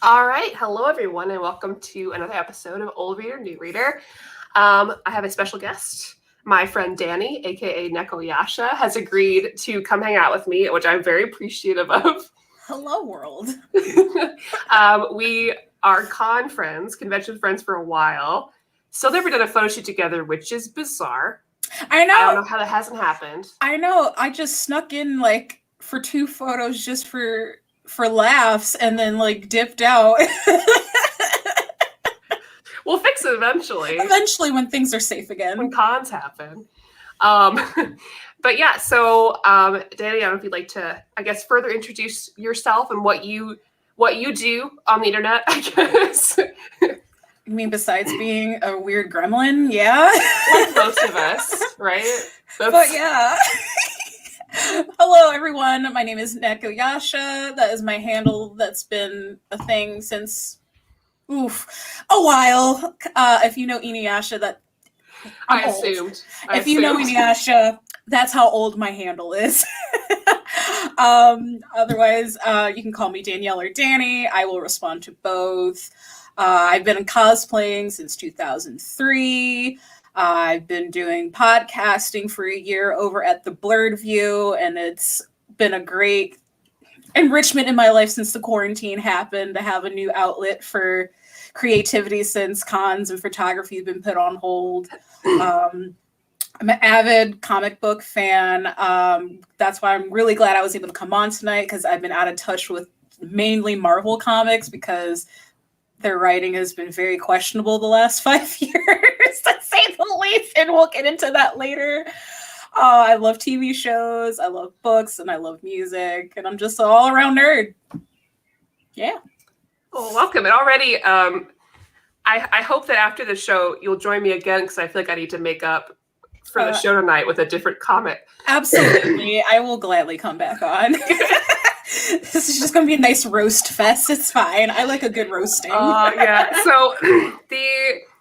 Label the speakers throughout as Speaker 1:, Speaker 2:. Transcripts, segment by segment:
Speaker 1: All right. Hello, everyone, and welcome to another episode of Old Reader, New Reader. I have a special guest. My friend Danny, aka Nekoyasha, has agreed to come hang out with me, which I'm very appreciative of.
Speaker 2: Hello, world.
Speaker 1: We are convention friends for a while. Still never done a photo shoot together, which is bizarre.
Speaker 2: I know.
Speaker 1: I don't know how that hasn't happened.
Speaker 2: I know. I just snuck in for 2 photos just for laughs and then dipped out.
Speaker 1: We'll fix it eventually.
Speaker 2: Eventually when things are safe again.
Speaker 1: When cons happen. But yeah, so Danny, I don't know if you'd like to, I guess, further introduce yourself and what you do on the internet, I guess.
Speaker 2: You mean besides being a weird gremlin? Yeah.
Speaker 1: Like most of us, right?
Speaker 2: But yeah. Hello, everyone. My name is Nekoyasha. That is my handle. That's been a thing since, a while. If you know Inuyasha, that I'm old.
Speaker 1: Assumed.
Speaker 2: If you know Inuyasha, that's how old my handle is. Otherwise, you can call me Danielle or Danny. I will respond to both. I've been cosplaying since 2003. I've been doing podcasting for a year over at the Blurred View, and it's been a great enrichment in my life since the quarantine happened to have a new outlet for creativity since cons and photography have been put on hold. I'm an avid comic book fan. That's why I'm really glad I was able to come on tonight, because I've been out of touch with mainly Marvel comics because their writing has been very questionable the last 5 years, to say the least, and we'll get into that later. I love TV shows, I love books, and I love music, and I'm just an all-around nerd. Yeah.
Speaker 1: Well, welcome. And already, I hope that after the show, you'll join me again, because I feel like I need to make up for the show tonight with a different comic.
Speaker 2: Absolutely. I will gladly come back on. This is just going to be a nice roast fest. It's fine. I like a good roasting.
Speaker 1: Yeah.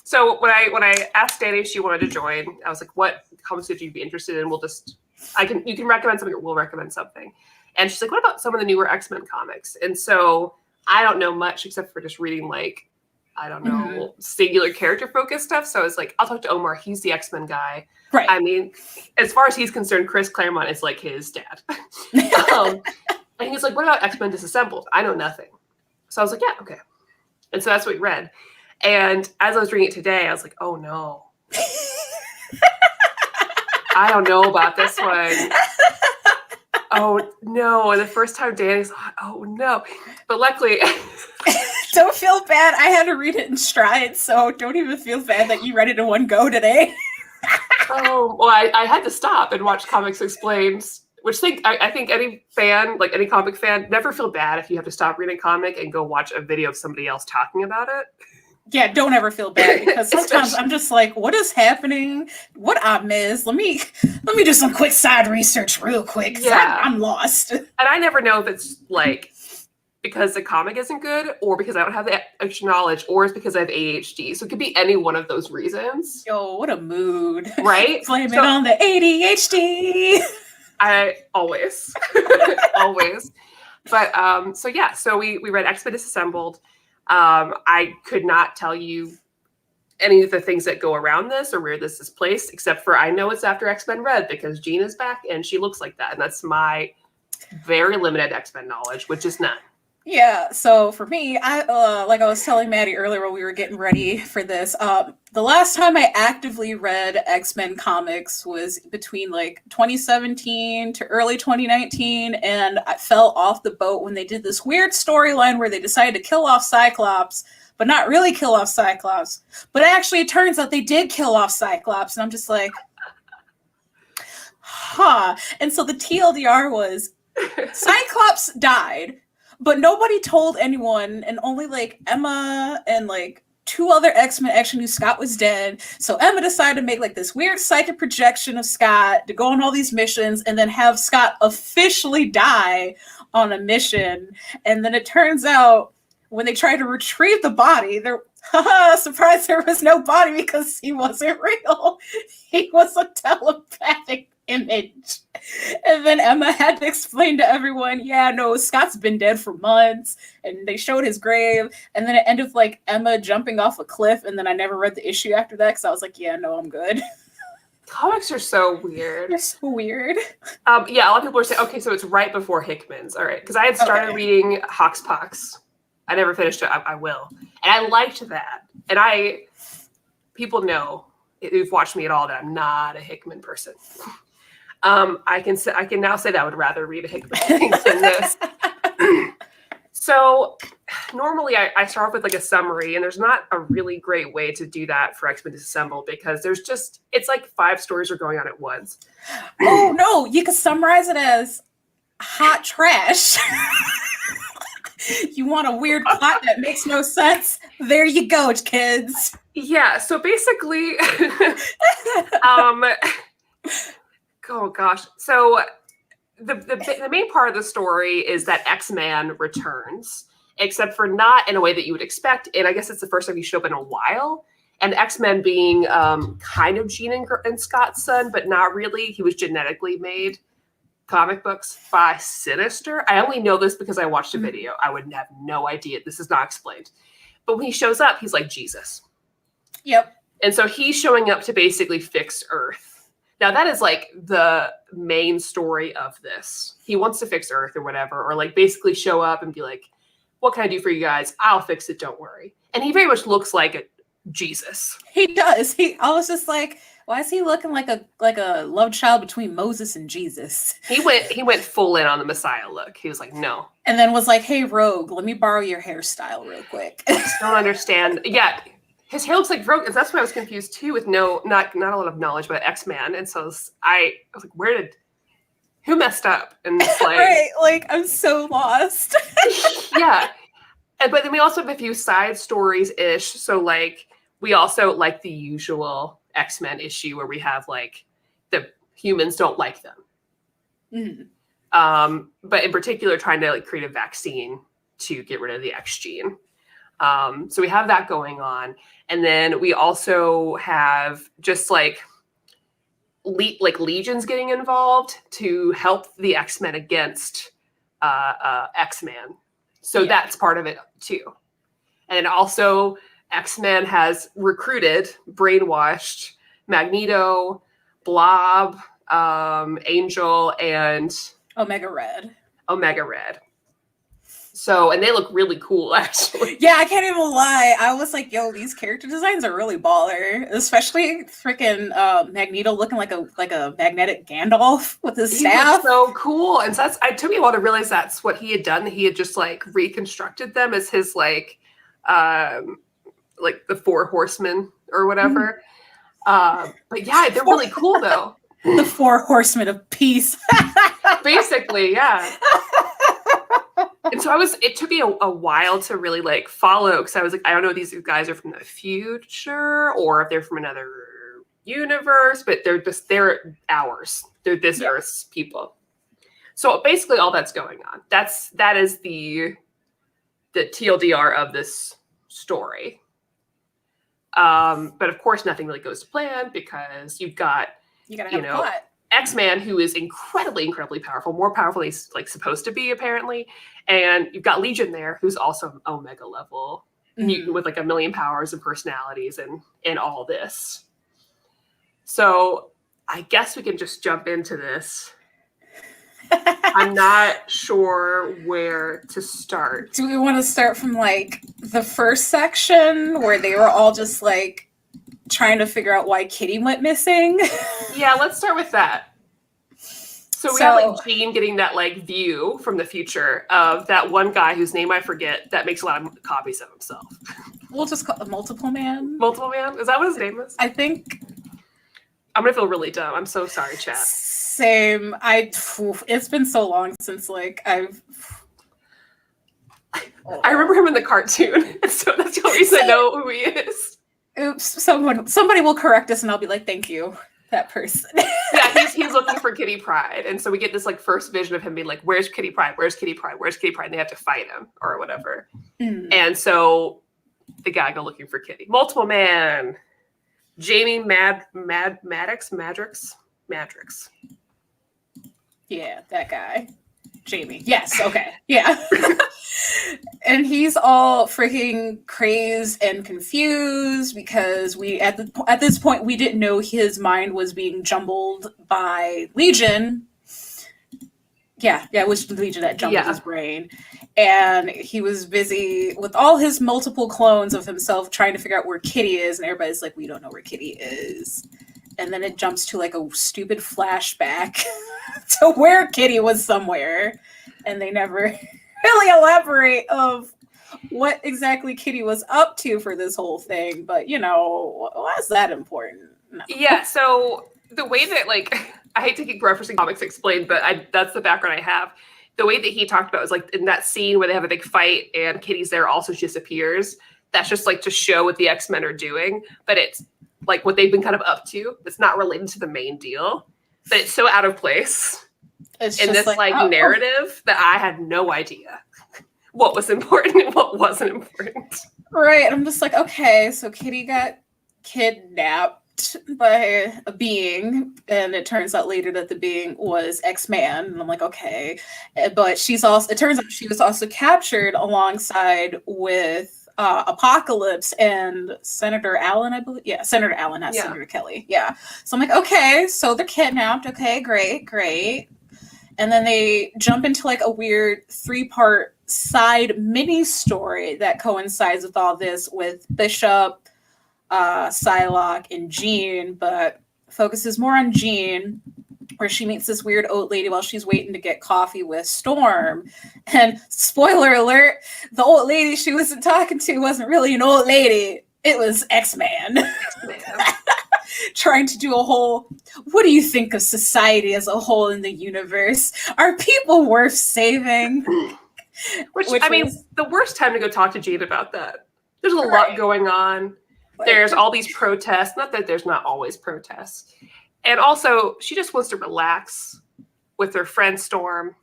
Speaker 1: So when I asked Danny if she wanted to join, I was like, "What comics would you be interested in? You can recommend something, or we'll recommend something." And she's like, "What about some of the newer X-Men comics?" And so I don't know much except for just reading singular character focused stuff. So I was like, I'll talk to Omar. He's the X-Men guy.
Speaker 2: Right.
Speaker 1: I mean, as far as he's concerned, Chris Claremont is like his dad. And he's like, what about X-Men Disassembled? I know nothing. So I was like, yeah, okay. And so that's what we read. And as I was reading it today, I was like, oh no. I don't know about this one. Oh no. And the first time Danny's like, oh no. But luckily...
Speaker 2: Don't feel bad. I had to read it in stride, so don't even feel bad that you read it in one go today.
Speaker 1: Oh, well, I had to stop and watch Comics Explained, which I think any fan, like any comic fan, never feel bad if you have to stop reading a comic and go watch a video of somebody else talking about it.
Speaker 2: Yeah, don't ever feel bad, because sometimes I'm just like, what is happening? What I missed? Let me do some quick side research real quick. Yeah. I'm lost.
Speaker 1: And I never know if it's like because the comic isn't good, or because I don't have the extra knowledge, or it's because I have ADHD. So it could be any one of those reasons.
Speaker 2: Yo, what a mood.
Speaker 1: Right?
Speaker 2: Blame it on the ADHD.
Speaker 1: I always. Always. But so we read X-Men Disassembled. I could not tell you any of the things that go around this or where this is placed, except for I know it's after X-Men Red, because Jean is back and she looks like that. And that's my very limited X-Men knowledge, which is none.
Speaker 2: Yeah, so for me, I like I was telling Maddie earlier when we were getting ready for this, the last time I actively read X-Men comics was between 2017 to early 2019, and I fell off the boat when they did this weird storyline where they decided to kill off Cyclops, but not really kill off Cyclops. But actually, it turns out they did kill off Cyclops, and I'm just like, huh. And so the TLDR was, Cyclops died, but nobody told anyone, and only Emma and 2 other X-Men actually knew Scott was dead. So Emma decided to make this weird psychic projection of Scott to go on all these missions, and then have Scott officially die on a mission. And then it turns out when they tried to retrieve the body, surprise, there was no body, because he wasn't real. He was a telepathic image. And then Emma had to explain to everyone, yeah, no, Scott's been dead for months. And they showed his grave. And then it ended with like Emma jumping off a cliff. And then I never read the issue after that because I was like, yeah, no, I'm good.
Speaker 1: Comics are so weird.
Speaker 2: They're so weird.
Speaker 1: Yeah, a lot of people are saying, okay, so it's right before Hickman's. All right, because I had started reading Hoxpox. I never finished it. I will. And I liked that. And people know, who've watched me at all, that I'm not a Hickman person. I can now say that I would rather read a Hickman thing than this. So normally I start off with like a summary, and there's not a really great way to do that for X-Men Disassembled because it's like 5 stories are going on at once.
Speaker 2: Oh no, you could summarize it as hot trash. You want a weird plot that makes no sense? There you go, kids.
Speaker 1: Yeah, so basically, oh gosh. So the main part of the story is that X-Man returns, except for not in a way that you would expect. And I guess it's the first time he showed up in a while. And X-Men being kind of Jean and Scott's son, but not really. He was genetically made. Comic books by Sinister. I only know this because I watched a video. I would have no idea. This is not explained. But when he shows up, he's like Jesus.
Speaker 2: Yep.
Speaker 1: And so he's showing up to basically fix Earth. Now that is like the main story of this. He wants to fix Earth or whatever, or like basically show up and be like, what can I do for you guys? I'll fix it. Don't worry. And he very much looks like a Jesus.
Speaker 2: He does. I was just like, why is he looking like a love child between Moses and Jesus?
Speaker 1: He went full in on the Messiah look. He was like, no.
Speaker 2: And then was like, hey, Rogue, let me borrow your hairstyle real quick.
Speaker 1: I just don't understand. Yeah, his hair looks like Rogue. And that's why I was confused too, with not a lot of knowledge about X-Man. And so I was like, who messed up? And it's like,
Speaker 2: right, like I'm so lost.
Speaker 1: Yeah. But then we also have a few side stories ish. So like we also like the usual X-Men issue where we have like the humans don't like them.
Speaker 2: Mm-hmm.
Speaker 1: But in particular trying to like create a vaccine to get rid of the X gene. So we have that going on. And then we also have just like legions getting involved to help the X-Men against X-Man. So that's part of it too. And then also X-Men has recruited, brainwashed Magneto, Blob, Angel, and
Speaker 2: Omega Red.
Speaker 1: So, and they look really cool, actually.
Speaker 2: Yeah, I can't even lie. I was like, yo, these character designs are really baller. Especially freaking Magneto looking like a magnetic Gandalf with his staff.
Speaker 1: He looks so cool. And so it took me a while to realize that's what he had done. He had just like reconstructed them as his like the 4 Horsemen or whatever. But yeah, they're really cool though.
Speaker 2: The 4 Horsemen of Peace.
Speaker 1: Basically, yeah. And so it took me a while to really like follow, because I was like, I don't know if these guys are from the future or if they're from another universe, but they're ours. They're this Earth's people. So basically all that's going on. That is the TLDR of this story. But of course nothing really goes to plan because you gotta have a plot. X-Man, who is incredibly, incredibly powerful, more powerful than he's like supposed to be, apparently. And you've got Legion there, who's also Omega level mutant with like 1 million powers and personalities and all this. So I guess we can just jump into this. I'm not sure where to start.
Speaker 2: Do we want to start from like the first section where they were all just like trying to figure out why Kitty went missing?
Speaker 1: Yeah, let's start with that. So we have like Jean getting that like view from the future of that one guy whose name I forget that makes a lot of copies of himself.
Speaker 2: We'll just call it Multiple Man.
Speaker 1: Multiple Man? Is that what his name is?
Speaker 2: I think.
Speaker 1: I'm gonna feel really dumb. I'm so sorry, chat.
Speaker 2: Same. It's been so long since like I've.
Speaker 1: I remember him in the cartoon, so that's the only reason I know who he is.
Speaker 2: Oops! Somebody will correct us, and I'll be like, "Thank you, that person."
Speaker 1: Yeah, he's looking for Kitty Pryde, and so we get this like first vision of him being like, "Where's Kitty Pryde? Where's Kitty Pryde? Where's Kitty Pryde?" And they have to fight him or whatever. And so the guy go looking for Kitty. Multiple Man, Jamie Madrox, Madrix.
Speaker 2: Yeah, that guy. Jamie. Yes, okay. Yeah. And he's all freaking crazed and confused because at this point we didn't know his mind was being jumbled by Legion. Yeah, it was Legion that jumbled his brain. And he was busy with all his multiple clones of himself trying to figure out where Kitty is, and everybody's like, we don't know where Kitty is. And then it jumps to like a stupid flashback to where Kitty was somewhere, and they never really elaborate of what exactly Kitty was up to for this whole thing. But why is that important? No.
Speaker 1: Yeah, so the way that, like, I hate to keep referencing Comics Explained, but that's the background I have. The way that he talked about was like in that scene where they have a big fight and Kitty's there also disappears. That's just like to show what the X-Men are doing, but it's like what they've been kind of up to. It's not related to the main deal, but it's so out of place in this narrative that I had no idea what was important and what wasn't important.
Speaker 2: Right. I'm just like, okay, so Kitty got kidnapped by a being, and it turns out later that the being was X-Man, and I'm like, okay, but it turns out she was also captured alongside with Apocalypse and Senator Allen, I believe. Yeah, Senator Allen, not Senator Kelly. Yeah. So I'm like, okay, so they're kidnapped. Okay, great. And then they jump into like a weird 3-part side mini story that coincides with all this with Bishop, Psylocke, and Jean, but focuses more on Jean, where she meets this weird old lady while she's waiting to get coffee with Storm. And spoiler alert, the old lady she wasn't talking to wasn't really an old lady. It was X-Man. Trying to do a whole, what do you think of society as a whole in the universe? Are people worth saving?
Speaker 1: Which I mean, the worst time to go talk to Jean about that. There's a lot going on. There's all these protests. Not that there's not always protests. And also, she just wants to relax with her friend Storm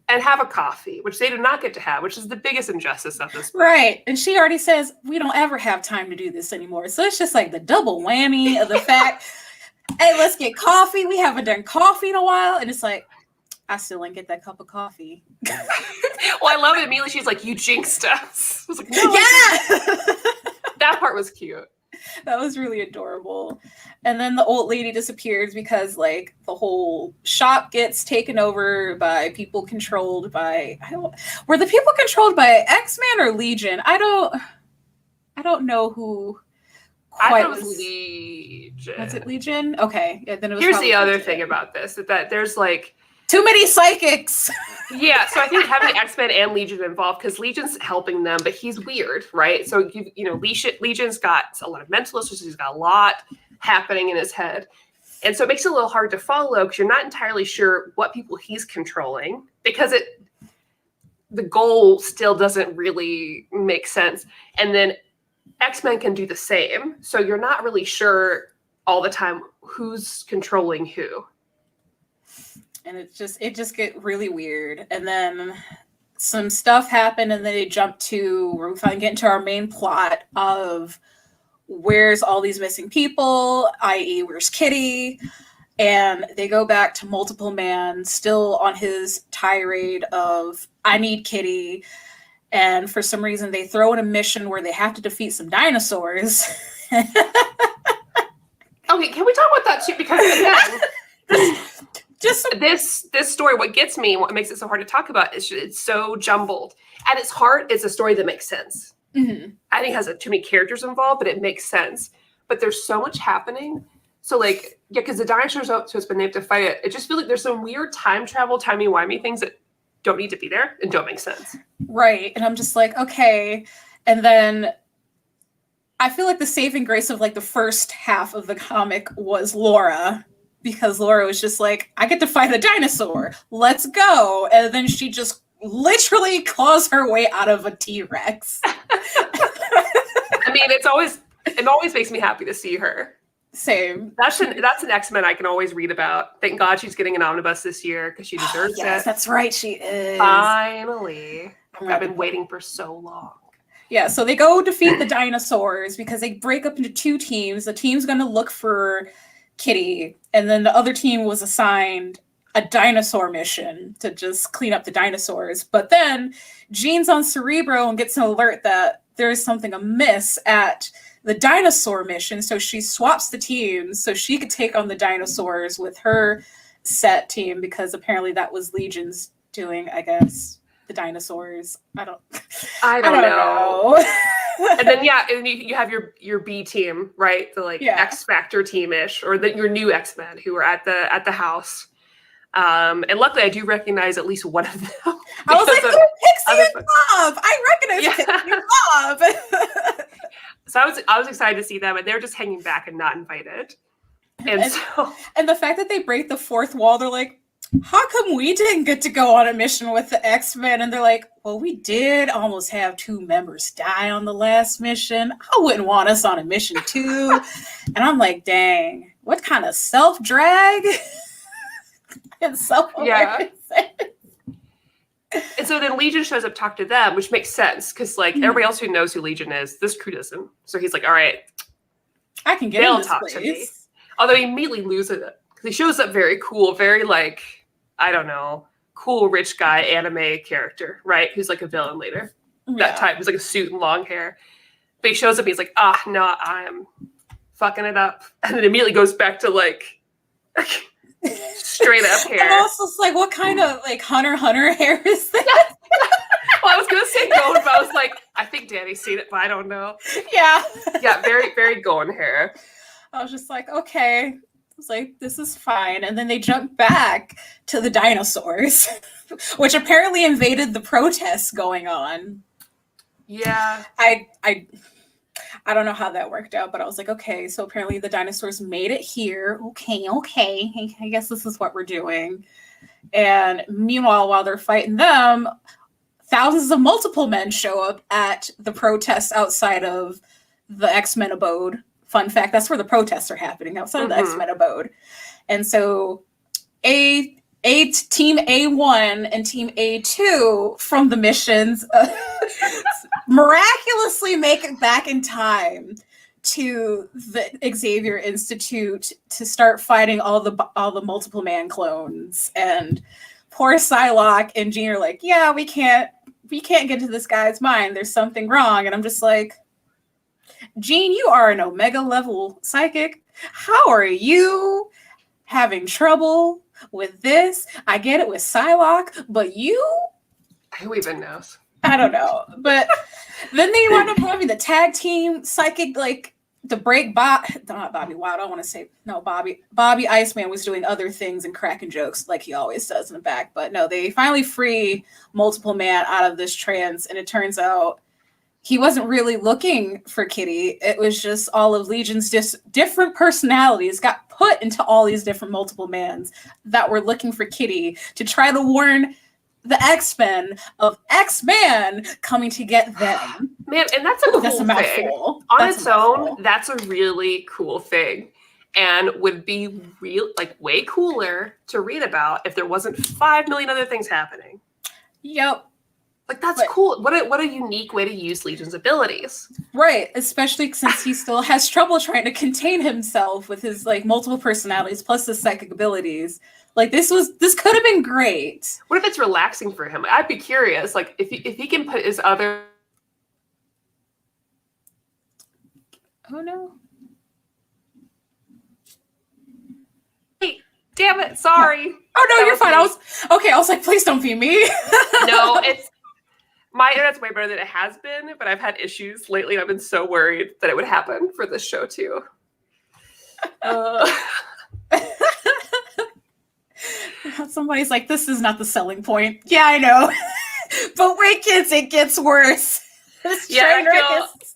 Speaker 1: and have a coffee, which they do not get to have, which is the biggest injustice of this book.
Speaker 2: Right. And she already says, we don't ever have time to do this anymore. So it's just like the double whammy of the fact, hey, let's get coffee. We haven't done coffee in a while. And it's like, I still ain't get that cup of coffee.
Speaker 1: Well, I love it. Immediately, she's like, you jinxed us. I was like, no.
Speaker 2: Yeah!
Speaker 1: That part was cute.
Speaker 2: That was really adorable. And then the old lady disappears because like the whole shop gets taken over by people controlled by were the people controlled by X-Men or Legion? I don't know who quite
Speaker 1: I thought it was Legion.
Speaker 2: Was it Legion? Okay. Yeah, then it was.
Speaker 1: Here's the other thing about this, that there's like
Speaker 2: too many psychics.
Speaker 1: Yeah, so I think having X-Men and Legion involved, because Legion's helping them, but he's weird, right? So, Legion's got a lot of mental issues. He's got a lot happening in his head. And so it makes it a little hard to follow because you're not entirely sure what people he's controlling because the goal still doesn't really make sense. And then X-Men can do the same. So you're not really sure all the time who's controlling who.
Speaker 2: And it just get really weird. And then some stuff happened, and then they jump to where we finally get into our main plot of where's all these missing people, i.e. where's Kitty? And they go back to Multiple Man, still on his tirade of I need Kitty. And for some reason they throw in a mission where they have to defeat some dinosaurs.
Speaker 1: Okay, can we talk about that too? Because again, this story, what gets me, what makes it so hard to talk about is it's so jumbled. At its heart, it's a story that makes sense.
Speaker 2: Mm-hmm.
Speaker 1: I think it has too many characters involved, but it makes sense. But there's so much happening. So because the dinosaurs up, so it's been named to fight it. It just feels like there's some weird time travel, timey-wimey things that don't need to be there and don't make sense.
Speaker 2: Right. And I'm just like, okay. And then I feel like the saving grace of the first half of the comic was Laura. Because Laura was just like, I get to fight a dinosaur. Let's go. And then she just literally claws her way out of a T-Rex.
Speaker 1: I mean, it always makes me happy to see her.
Speaker 2: Same.
Speaker 1: That's an X-Men I can always read about. Thank God she's getting an omnibus this year because she deserves it.
Speaker 2: Yes, that's right. She is.
Speaker 1: Finally. I've been waiting for so long.
Speaker 2: Yeah, so they go defeat the dinosaurs because they break up into two teams. The team's going to look for Kitty, and then the other team was assigned a dinosaur mission to just clean up the dinosaurs. But then Jean's on Cerebro and gets an alert that there's something amiss at the dinosaur mission, so she swaps the teams so she could take on the dinosaurs with her set team, because apparently that was Legion's doing, I guess. The dinosaurs. I don't know.
Speaker 1: And then and you have your B team, right? The X Factor team-ish, or your new X-Men who are at the house. And luckily I do recognize at least one of them.
Speaker 2: I was like, Pixie and Bob! I recognize Pixie and Bob!
Speaker 1: So I was excited to see them, and they're just hanging back and not invited. And
Speaker 2: the fact that they break the fourth wall, they're like, how come we didn't get to go on a mission with the X-Men? And they're like, well, we did almost have 2 members die on the last mission. I wouldn't want us on a mission too. And I'm like, dang, what kind of self-drag and self-awareness?
Speaker 1: And so then Legion shows up to talk to them, which makes sense because everybody else who knows who Legion is, this crew doesn't. So he's like, all right,
Speaker 2: I can get in this
Speaker 1: talk
Speaker 2: place.
Speaker 1: To me. Although he immediately loses it because he shows up very cool, very I don't know, cool rich guy anime character, right? Who's like a villain later. That type who's like a suit and long hair. But he shows up and he's like, no, I am fucking it up. And then immediately goes back to straight up hair.
Speaker 2: And also it's like, what kind of Hunter hair is that?
Speaker 1: Well, I was gonna say gold, but I was like, I think Danny's seen it, but I don't know.
Speaker 2: Yeah.
Speaker 1: Yeah, very, very golden hair.
Speaker 2: I was just like, okay. I was like, this is fine. And then they jump back to the dinosaurs, which apparently invaded the protests going on.
Speaker 1: Yeah.
Speaker 2: I don't know how that worked out, but I was like, okay, so apparently the dinosaurs made it here. Okay. I guess this is what we're doing. And meanwhile, while they're fighting them, thousands of multiple men show up at the protests outside of the X-Men abode. Fun fact, that's where the protests are happening, outside of the X-Men abode. And so Team A1 and Team A2 from the missions miraculously make it back in time to the Xavier Institute to start fighting all the multiple man clones. And poor Psylocke and Jean are like, yeah, we can't get to this guy's mind. There's something wrong. And I'm just like, Jean, you are an Omega level psychic. How are you having trouble with this? I get it with Psylocke, but you?
Speaker 1: Who even knows?
Speaker 2: I don't know. But then they wound up having the tag team psychic, to break not Bobby. Wow, I don't want to say no. Bobby Iceman was doing other things and cracking jokes like he always does in the back. But no, they finally free Multiple Man out of this trance, and it turns out he wasn't really looking for Kitty. It was just all of Legion's different personalities got put into all these different multiple mans that were looking for Kitty to try to warn the X-Men of X-Man coming to get them.
Speaker 1: Man, and that's a cool thing. On its own, that's a really cool thing. And would be way cooler to read about if there wasn't 5 million other things happening.
Speaker 2: Yep.
Speaker 1: That's cool. What a unique way to use Legion's abilities.
Speaker 2: Right, especially since he still has trouble trying to contain himself with his multiple personalities plus his psychic abilities. This could have been great.
Speaker 1: What if it's relaxing for him? I'd be curious. If he can put his other.
Speaker 2: Oh no.
Speaker 1: Hey, damn it! Sorry.
Speaker 2: Oh no, you're fine. I was like, please don't be me.
Speaker 1: No, my internet's way better than it has been, but I've had issues lately, and I've been so worried that it would happen for this show too.
Speaker 2: Somebody's like, this is not the selling point. Yeah, I know. But wait, kids, it gets worse. This train wreck is...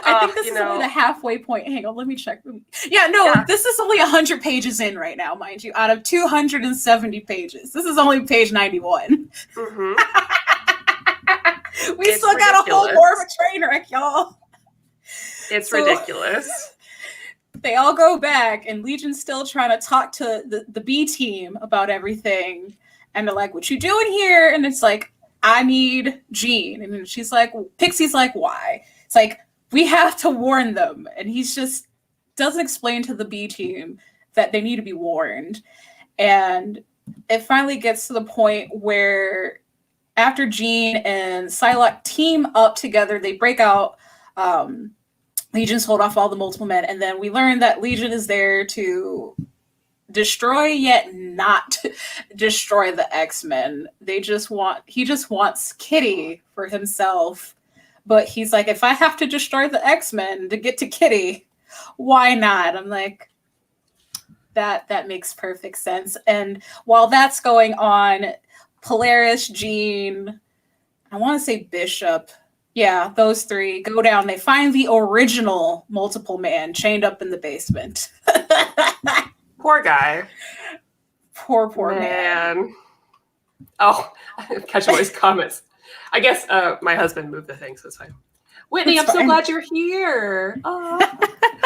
Speaker 2: I think this is only the halfway point. Hang on, let me check. This is only 100 pages in right now, mind you, out of 270 pages. This is only page 91.
Speaker 1: Mm-hmm.
Speaker 2: It's still got a whole more of a train wreck, y'all.
Speaker 1: It's ridiculous.
Speaker 2: They all go back, and Legion's still trying to talk to the B team about everything. And they're like, what you doing here? And it's like, I need Jean. And she's like, Pixie's like, why? It's like, we have to warn them. And he's just doesn't explain to the B team that they need to be warned. And it finally gets to the point where after Jean and Psylocke team up together, they break out. Legion's hold off all the multiple men, and then we learn that Legion is there to destroy yet not destroy the X-Men. He just wants Kitty for himself. But he's like, if I have to destroy the X-Men to get to Kitty, why not? I'm like, that makes perfect sense. And while that's going on, Polaris, Jean, I want to say Bishop, yeah, those three go down. They find the original multiple man chained up in the basement.
Speaker 1: Poor guy.
Speaker 2: Poor man.
Speaker 1: Oh, catch all these comments. I guess my husband moved the thing, so it's fine. Whitney, I'm so glad you're here. Oh.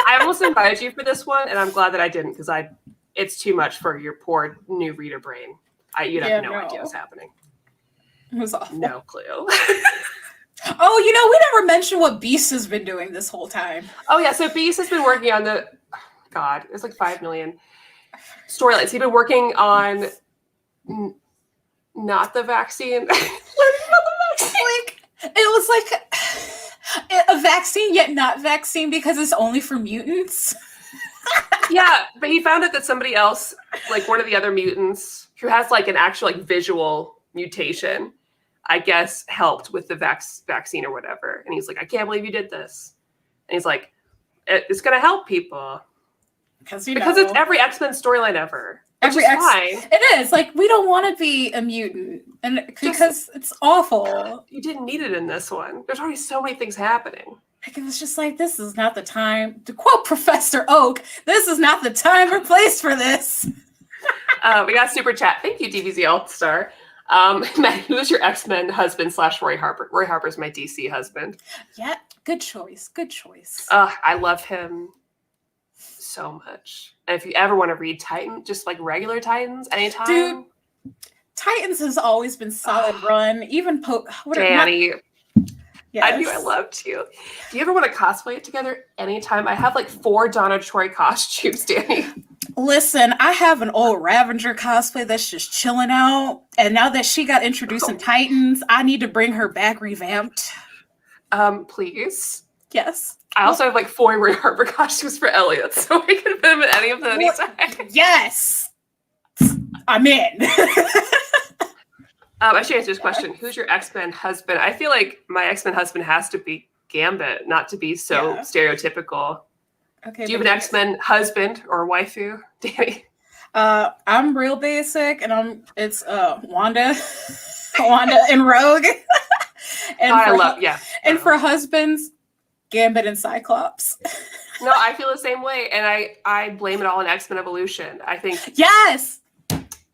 Speaker 1: I almost invited you for this one, and I'm glad that I didn't, because it's too much for your poor new reader brain. You'd have no idea what's happening.
Speaker 2: It was awful.
Speaker 1: No clue.
Speaker 2: Oh, we never mentioned what Beast has been doing this whole time.
Speaker 1: Oh, yeah, so Beast has been working on it's like 5 million storylines. He's been working on not the vaccine.
Speaker 2: It was like a vaccine yet not vaccine because it's only for mutants.
Speaker 1: Yeah, but he found out that somebody else, like one of the other mutants who has like an actual like visual mutation, I guess helped with the vaccine or whatever. And he's like, I can't believe you did this. And he's like, it's going to help people. Because it's every X-Men storyline ever. Fine.
Speaker 2: It is. Like, we don't want to be a mutant. And because it's awful.
Speaker 1: You didn't need it in this one. There's already so many things happening.
Speaker 2: Like, it was just like, this is not the time. To quote Professor Oak, this is not the time or place for this.
Speaker 1: We got super chat. Thank you, DBZ All-Star. Maddie, who is your X-Men husband / Roy Harper? Roy Harper's my DC husband.
Speaker 2: Yeah, good choice. Good choice.
Speaker 1: I love him so much. And if you ever want to read Titan, just like regular Titans, anytime.
Speaker 2: Dude, Titans has always been solid run. Even
Speaker 1: Danny.
Speaker 2: Yes.
Speaker 1: I knew I loved you. Do you ever want to cosplay it together anytime? I have like 4 Donna Troy costumes, Danny.
Speaker 2: Listen, I have an old Ravager cosplay that's just chilling out. And now that she got introduced in Titans, I need to bring her back revamped.
Speaker 1: Please.
Speaker 2: Yes.
Speaker 1: I also have like 4 Roy Harper costumes for Elliot, so I can fit him in any of them anytime.
Speaker 2: Yes. I'm in.
Speaker 1: I should answer this question. Who's your X-Men husband? I feel like my X-Men husband has to be Gambit, not to be so stereotypical. Okay. Do you have an X-Men husband or waifu, Danny?
Speaker 2: I'm real basic, and it's Wanda, Wanda and Rogue. And for husbands, Gambit and Cyclops.
Speaker 1: No, I feel the same way, and I blame it all on X-Men Evolution. I think
Speaker 2: yes.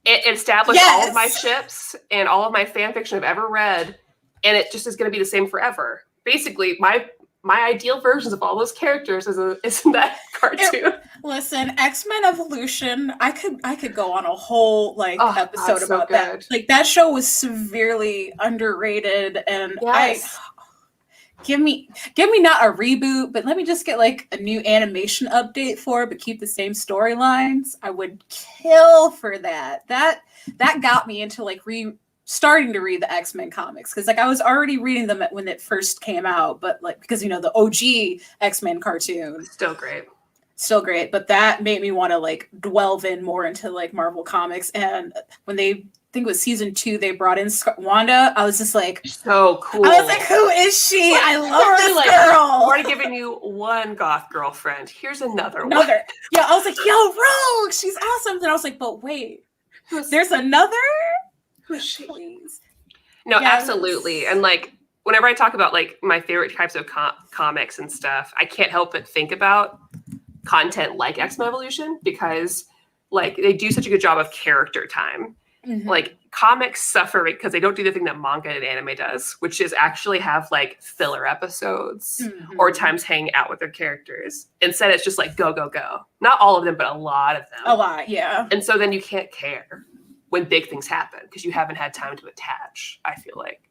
Speaker 1: It established all of my ships and all of my fan fiction I've ever read, and it just is going to be the same forever. Basically, my ideal versions of all those characters is in that cartoon.
Speaker 2: Listen, X-Men Evolution, I could go on a whole episode about that. Like, that show was severely underrated, and give me not a reboot, but let me just get like a new animation update for it, but keep the same storylines. I would kill for that. That got me into like starting to read the X-Men comics, because like I was already reading them when it first came out, but like because the OG X-Men cartoon
Speaker 1: still great,
Speaker 2: but that made me want to like delve in more into like Marvel comics. And when I think it was season 2, they brought in Wanda. I was just like,
Speaker 1: so cool.
Speaker 2: I was like, who is she? I love this girl.
Speaker 1: I'm already giving you one goth girlfriend. Here's another one.
Speaker 2: Yeah, I was like, yo, Rogue, she's awesome. And I was like, but wait, there's another?
Speaker 1: Who's she? Please. No, absolutely. And like, whenever I talk about like my favorite types of comics and stuff, I can't help but think about content like X-Men Evolution, because like they do such a good job of character time. Mm-hmm. Like comics suffer because they don't do the thing that manga and anime does, which is actually have like filler episodes or times hang out with their characters. Instead, it's just like go, go, go. Not all of them, but a lot of them.
Speaker 2: A lot, yeah.
Speaker 1: And so then you can't care when big things happen because you haven't had time to attach, I feel like.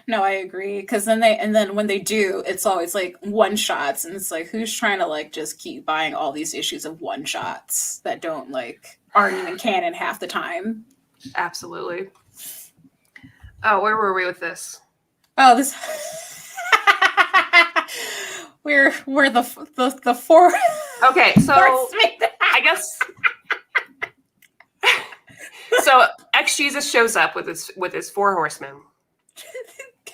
Speaker 2: No, I agree. Because then when they do, it's always like one shots, and it's like, who's trying to like just keep buying all these issues of one shots that don't like aren't even canon half the time?
Speaker 1: Absolutely. Oh, where were we with this?
Speaker 2: Oh, this. we're the four.
Speaker 1: Okay, so I guess. So X Jesus shows up with his 4 horsemen,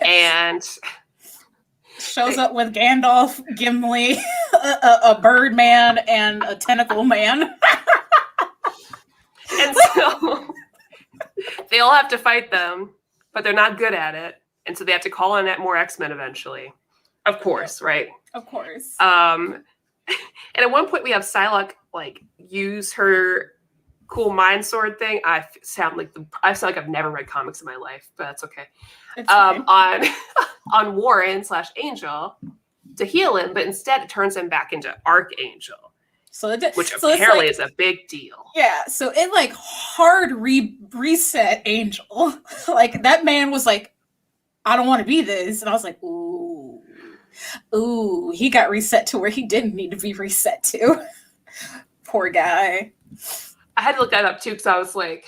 Speaker 1: and
Speaker 2: shows up with Gandalf, Gimli, a bird man, and a tentacle man.
Speaker 1: And so they all have to fight them, but they're not good at it, and so they have to call in more X-Men eventually. Of course, right?
Speaker 2: Of course.
Speaker 1: And at one point we have Psylocke like use her cool mind sword thing. I sound like I've never read comics in my life, but that's okay.
Speaker 2: It's okay.
Speaker 1: On Warren / Angel to heal him, but instead it turns him back into Archangel. Which apparently is a big deal.
Speaker 2: Yeah, so it like hard reset Angel. Like that man was like, I don't want to be this. And I was like, ooh, he got reset to where he didn't need to be reset to. Poor guy.
Speaker 1: I had to look that up too because I was like,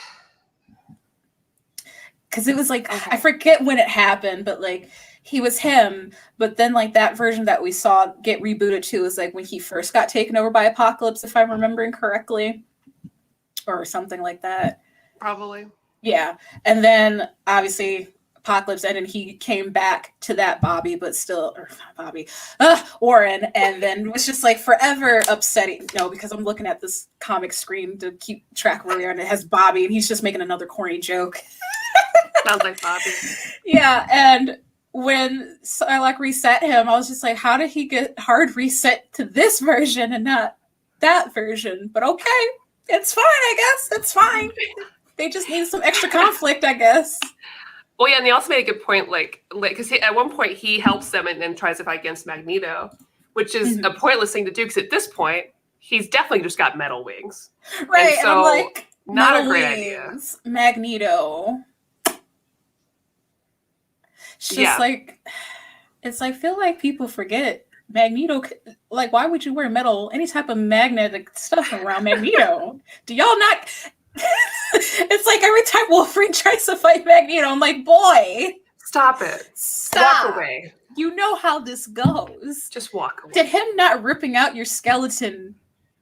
Speaker 2: because it was like, okay. I forget when it happened, but like he was him. But then like that version that we saw get rebooted too was like when he first got taken over by Apocalypse, if I'm remembering correctly, or something like that.
Speaker 1: Probably.
Speaker 2: Yeah. And then obviously Apocalypse ended and he came back to that Warren, and then was just like forever upsetting. No, because I'm looking at this comic screen to keep track where we are, and it has Bobby, and he's just making another corny joke.
Speaker 1: Sounds like Bobby.
Speaker 2: Yeah, and when I like reset him, I was just like, how did he get hard reset to this version and not that version? But okay, it's fine, I guess. It's fine. They just need some extra conflict, I guess.
Speaker 1: Well, yeah, and they also made a good point, like because at one point he helps them and then tries to fight against Magneto, which is a pointless thing to do because at this point he's definitely just got metal wings,
Speaker 2: right?
Speaker 1: And so
Speaker 2: and I'm like,
Speaker 1: not a great idea.
Speaker 2: Magneto. It's just like, it's like, feel like people forget Magneto. Like, why would you wear metal, any type of magnetic stuff around Magneto? Do y'all not? It's like every time Wolverine tries to fight Magneto, I'm like, boy,
Speaker 1: stop it.
Speaker 2: Stop.
Speaker 1: Walk away.
Speaker 2: You know how this goes.
Speaker 1: Just walk away.
Speaker 2: Did him not ripping out your skeleton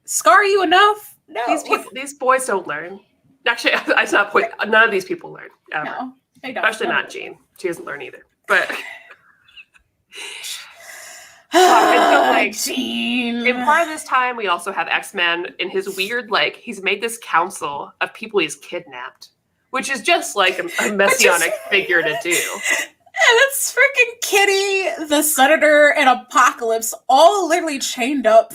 Speaker 2: scar you enough? No.
Speaker 1: These boys don't learn. Actually, it's not point. None of these people learn ever.
Speaker 2: No, they don't.
Speaker 1: Especially not Jean. She doesn't learn either. But
Speaker 2: Jean.
Speaker 1: In part of this time, we also have X-Men in his weird, like, he's made this council of people he's kidnapped, which is just like a messianic figure to do.
Speaker 2: And it's freaking Kitty, the Senator, and Apocalypse all literally chained up.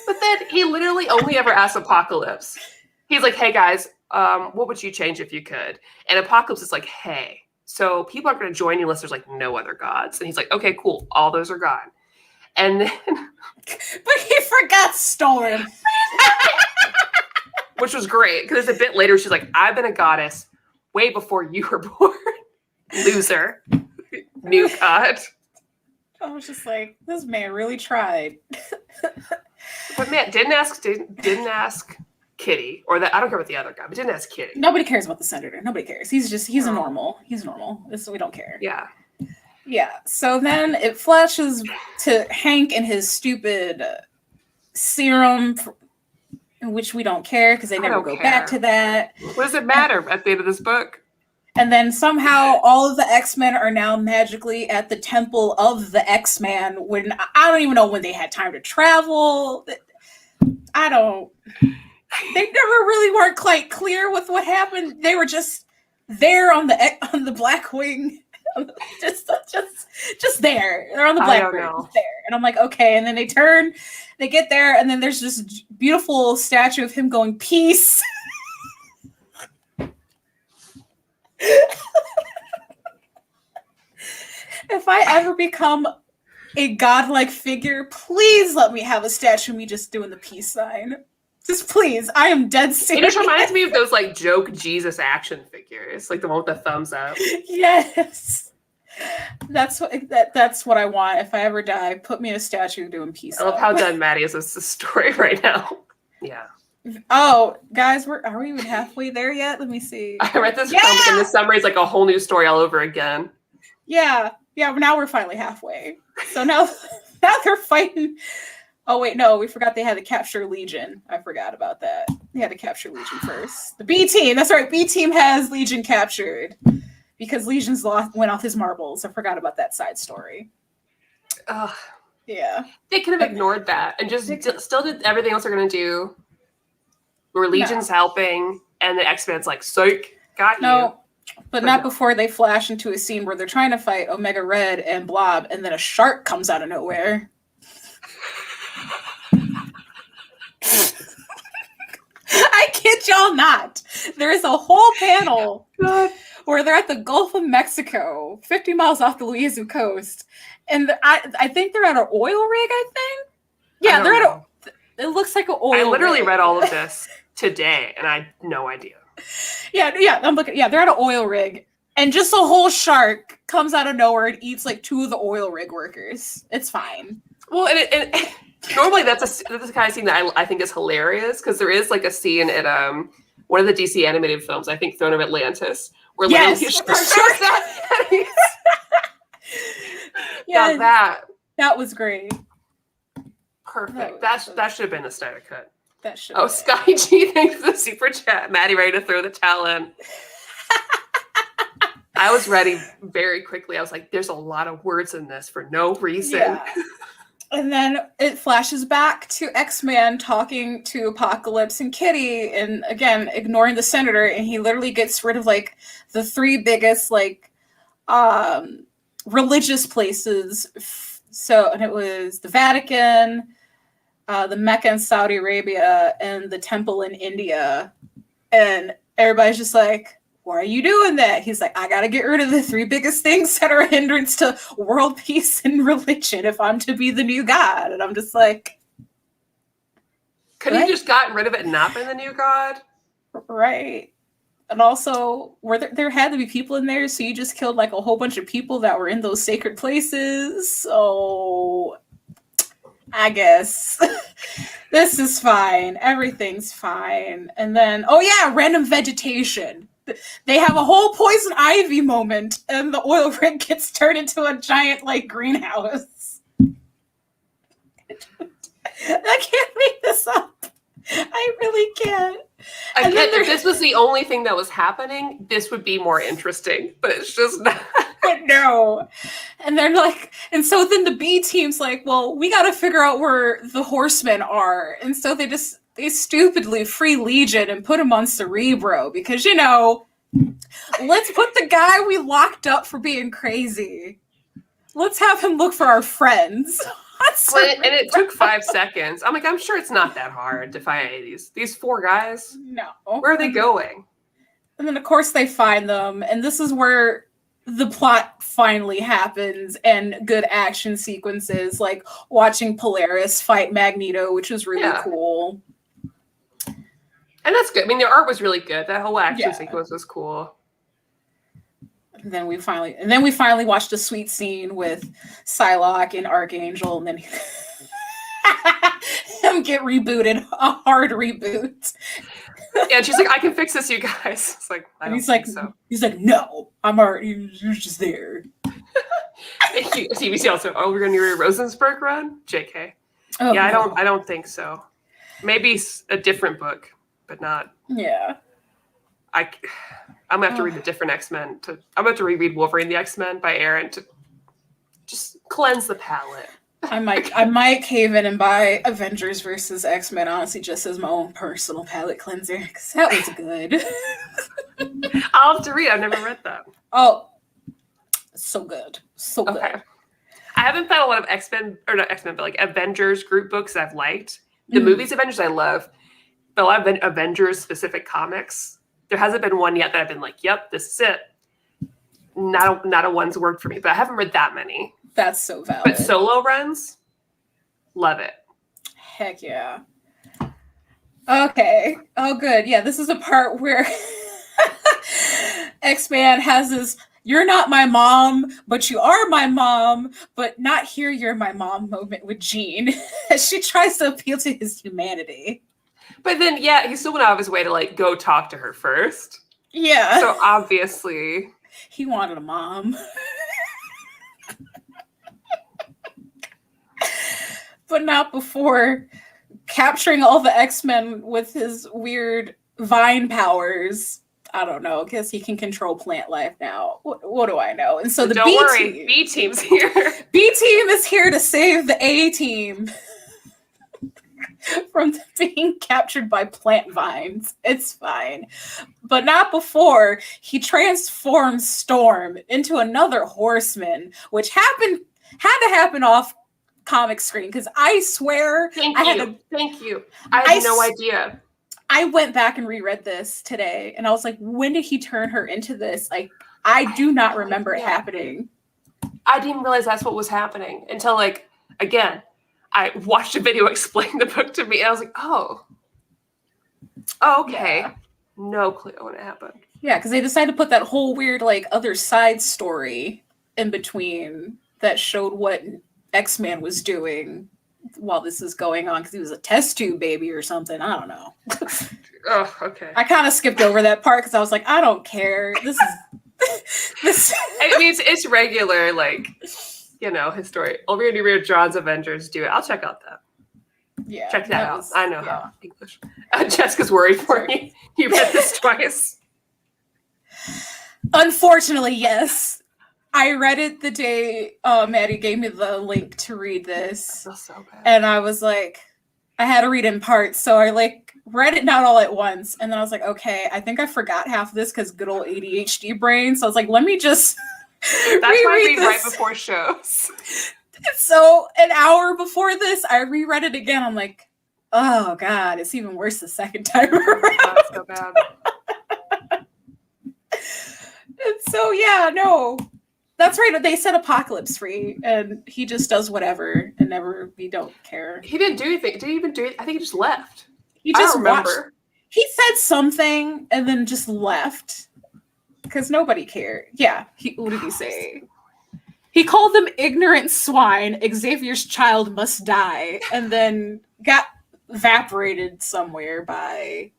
Speaker 1: But then he literally only ever asks Apocalypse. He's like, hey guys, what would you change if you could? And Apocalypse is like, hey, so people aren't going to join you unless there's like no other gods. And he's like, okay, cool. All those are gone. And then...
Speaker 2: But he forgot Storm.
Speaker 1: Which was great, because a bit later she's like, I've been a goddess way before you were born. Loser. New god.
Speaker 2: I was just like, this man really tried.
Speaker 1: But man, didn't ask Kitty, or that I don't care about the other guy, but didn't ask Kitty.
Speaker 2: Nobody cares about the Senator. Nobody cares. He's a normal. He's normal. We don't care.
Speaker 1: Yeah.
Speaker 2: Yeah, so then it flashes to Hank and his stupid serum, which we don't care because they never go back to that.
Speaker 1: What does it matter at the end of this book?
Speaker 2: And then somehow all of the X-Men are now magically at the temple of the X-Man when I don't even know when they had time to travel. They never really weren't quite clear with what happened. They were just there on the Black Wing. just there. They're on the Blackbird. Just there. And I'm like, okay. And then they get there, and then there's this beautiful statue of him going, peace. If I ever become a godlike figure, please let me have a statue of me just doing the peace sign. Just please. I am dead serious.
Speaker 1: It just reminds me of those like joke Jesus action figures, like the one with the thumbs up.
Speaker 2: Yes. That's what I want. If I ever die, put me in a statue doing peace.
Speaker 1: I love how done Maddie is with the story right now. Yeah.
Speaker 2: Oh, guys, are we even halfway there yet? Let me see.
Speaker 1: I read this comic and the summary is like a whole new story all over again.
Speaker 2: Yeah. Now we're finally halfway. So now they're fighting. Oh wait, no, we forgot they had to capture Legion. I forgot about that. They had to capture Legion first. The B team. That's right. B team has Legion captured because Legion's went off his marbles. I forgot about that side story. Yeah.
Speaker 1: They could have ignored that and just still did everything else they're gonna do. Where Legion's helping, and the X-Men's like, psych, got you.
Speaker 2: No, but not before they flash into a scene where they're trying to fight Omega Red and Blob, and then a shark comes out of nowhere. I kid y'all not. There is a whole panel where they're at the Gulf of Mexico, 50 miles off the Louisiana coast, and I think they're at an oil rig, I think? Yeah, they're at it looks like an oil rig.
Speaker 1: I literally read all of this today, and I had no idea.
Speaker 2: Yeah, I'm looking. Yeah, they're at an oil rig, and just a whole shark comes out of nowhere and eats like 2 of the oil rig workers. It's fine.
Speaker 1: Well, and normally that's the kind of scene that I think is hilarious because there is like a scene in one of the DC animated films, I think Throne of Atlantis, where
Speaker 2: yes,
Speaker 1: that
Speaker 2: was great.
Speaker 1: Perfect. That should have been the Snyder cut.
Speaker 2: That should.
Speaker 1: Oh, Sky G, thanks for the super chat. Maddie ready to throw the towel in. I was ready very quickly. I was like, there's a lot of words in this for no reason.
Speaker 2: Yeah. And then it flashes back to X-Man talking to Apocalypse and Kitty, and again, ignoring the Senator, and he literally gets rid of like the 3 biggest like religious places. So, and it was the Vatican, the Mecca in Saudi Arabia, and the temple in India. And everybody's just like, why are you doing that? He's like, I gotta get rid of the 3 biggest things that are a hindrance to world peace and religion if I'm to be the new god. And I'm just like,
Speaker 1: couldn't you just gotten rid of it and not been the new god?
Speaker 2: Right. And also, there had to be people in there, so you just killed like a whole bunch of people that were in those sacred places. So I guess this is fine. Everything's fine. And then, oh yeah, random vegetation. They have a whole poison ivy moment, and the oil rig gets turned into a giant like greenhouse. I can't make this up. I really can't.
Speaker 1: If this was the only thing that was happening, this would be more interesting, but it's just not.
Speaker 2: No. And they're like, and so then the B team's like, well, we got to figure out where the Horsemen are. And so they stupidly free Legion and put him on Cerebro because, let's put the guy we locked up for being crazy. Let's have him look for our friends.
Speaker 1: And it took 5 seconds. I'm like, I'm sure it's not that hard to find any of these 4 guys.
Speaker 2: No.
Speaker 1: Where are they going?
Speaker 2: And then, of course, they find them. And this is where the plot finally happens and good action sequences, like watching Polaris fight Magneto, which was really cool.
Speaker 1: And that's good. I mean, the art was really good. That whole action sequence was cool.
Speaker 2: And then we finally watched a sweet scene with Psylocke and Archangel, and then him get rebooted, a hard reboot.
Speaker 1: Yeah, and she's like, I can fix this, you guys. It's like, I don't think so.
Speaker 2: He's like, no, I'm already, you're just there.
Speaker 1: CBC also, we're going to do a Rosensburg run? JK.
Speaker 2: Oh,
Speaker 1: yeah,
Speaker 2: no.
Speaker 1: I don't think so. Maybe a different book, but not.
Speaker 2: Yeah.
Speaker 1: I'm gonna have to read the different X-Men. I'm gonna have to reread Wolverine the X-Men by Aaron to just cleanse the palate.
Speaker 2: I might cave in and buy Avengers versus X-Men, honestly, just as my own personal palate cleanser, because that was good.
Speaker 1: I'll have to read. I've never read that.
Speaker 2: Oh, so good, so good.
Speaker 1: I haven't found a lot of X-Men, or not X-Men, but like Avengers group books I've liked. The movies Avengers I love, but a lot of Avengers specific comics. There hasn't been one yet that I've been like, yep, this is it. Not a one's worked for me, but I haven't read that many.
Speaker 2: That's so valid.
Speaker 1: But solo runs, love it.
Speaker 2: Heck yeah. Okay. Oh, good. Yeah, this is a part where X-Man has his you're not my mom, but you are my mom, but not here you're my mom moment with Jean. She tries to appeal to his humanity.
Speaker 1: But then, yeah, he still went out of his way to like go talk to her first.
Speaker 2: Yeah.
Speaker 1: So obviously,
Speaker 2: he wanted a mom. But not before capturing all the X-Men with his weird vine powers. I don't know, because he can control plant life now. What do I know? And so the
Speaker 1: don't worry, B team's here.
Speaker 2: B team is here to save the A team from being captured by plant vines. It's fine. But not before he transforms Storm into another Horseman, which had to happen off comic screen, because I swear
Speaker 1: Thank you. I had no idea.
Speaker 2: I went back and reread this today, and I was like, when did he turn her into this? Like, I do not remember it happening.
Speaker 1: I didn't realize that's what was happening until, like, again, I watched a video explain the book to me, and I was like, oh, okay. Yeah. No clue when it happened.
Speaker 2: Yeah, because they decided to put that whole weird, like, other side story in between that showed what X-Man was doing while this is going on, because he was a test tube baby or something. I don't know.
Speaker 1: Oh, okay.
Speaker 2: I kind of skipped over that part because I was like, I don't care. This is
Speaker 1: I mean, it's regular, like, you know, history. Olivia John's Avengers do it. I'll check out that.
Speaker 2: Yeah,
Speaker 1: check that out. I know how English. Jessica's worried for me. You read this twice.
Speaker 2: Unfortunately, yes. I read it the day Maddie gave me the link to read this.
Speaker 1: I feel so bad.
Speaker 2: And I was like, I had to read in parts. So I like read it not all at once. And then I was like, okay, I think I forgot half of this because good old ADHD brain. So I was like, let me just
Speaker 1: That's why I read right before shows.
Speaker 2: So an hour before this, I reread it again. I'm like, oh God, it's even worse the second time around.
Speaker 1: Oh, that's so bad.
Speaker 2: And so, yeah, no. That's right. They said Apocalypse free, and he just does whatever, and we don't care.
Speaker 1: He didn't do anything. Did he even do it? I think he just left.
Speaker 2: He just
Speaker 1: remember.
Speaker 2: He said something and then just left because nobody cared. Yeah. What did he say? He called them ignorant swine. Xavier's child must die, and then got evaporated somewhere by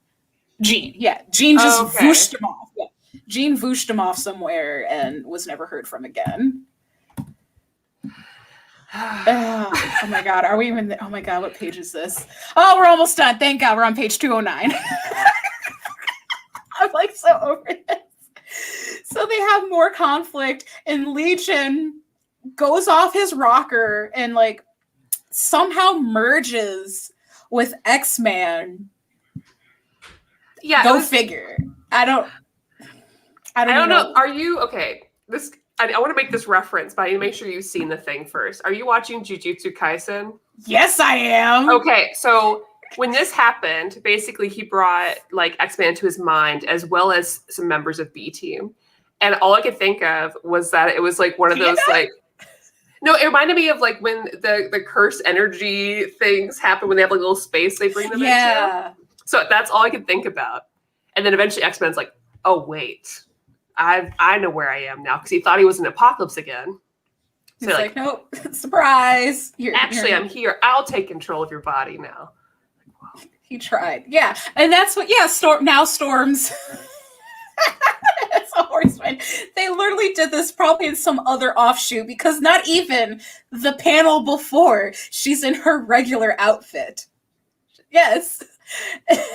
Speaker 2: Jean. Yeah, Jean just whooshed him off. Yeah. Jean vooshed him off somewhere and was never heard from again. Oh my God, are we even? Oh my God, what page is this? Oh, we're almost done. Thank God, we're on page 209. I'm like so over this. So they have more conflict, and Legion goes off his rocker and like somehow merges with X-Man.
Speaker 1: Yeah,
Speaker 2: go figure. I don't know.
Speaker 1: Are you okay? I want to make this reference, but I need to make sure you've seen the thing first. Are you watching Jujutsu Kaisen?
Speaker 2: Yes, I am.
Speaker 1: Okay, so when this happened, basically he brought like X-Men into his mind as well as some members of B Team, and all I could think of was that it was like one of those like. No, it reminded me of like when the curse energy things happen when they have like a little space they bring them into. So that's all I could think about, and then eventually X-Men's like, oh wait. I know where I am now because he thought he was in Apocalypse again. So
Speaker 2: he's like, nope, surprise.
Speaker 1: I'm here. I'll take control of your body now.
Speaker 2: Wow. He tried. Yeah. And that's what, Storm's as a Horseman. They literally did this probably in some other offshoot because not even the panel before, she's in her regular outfit. Yes.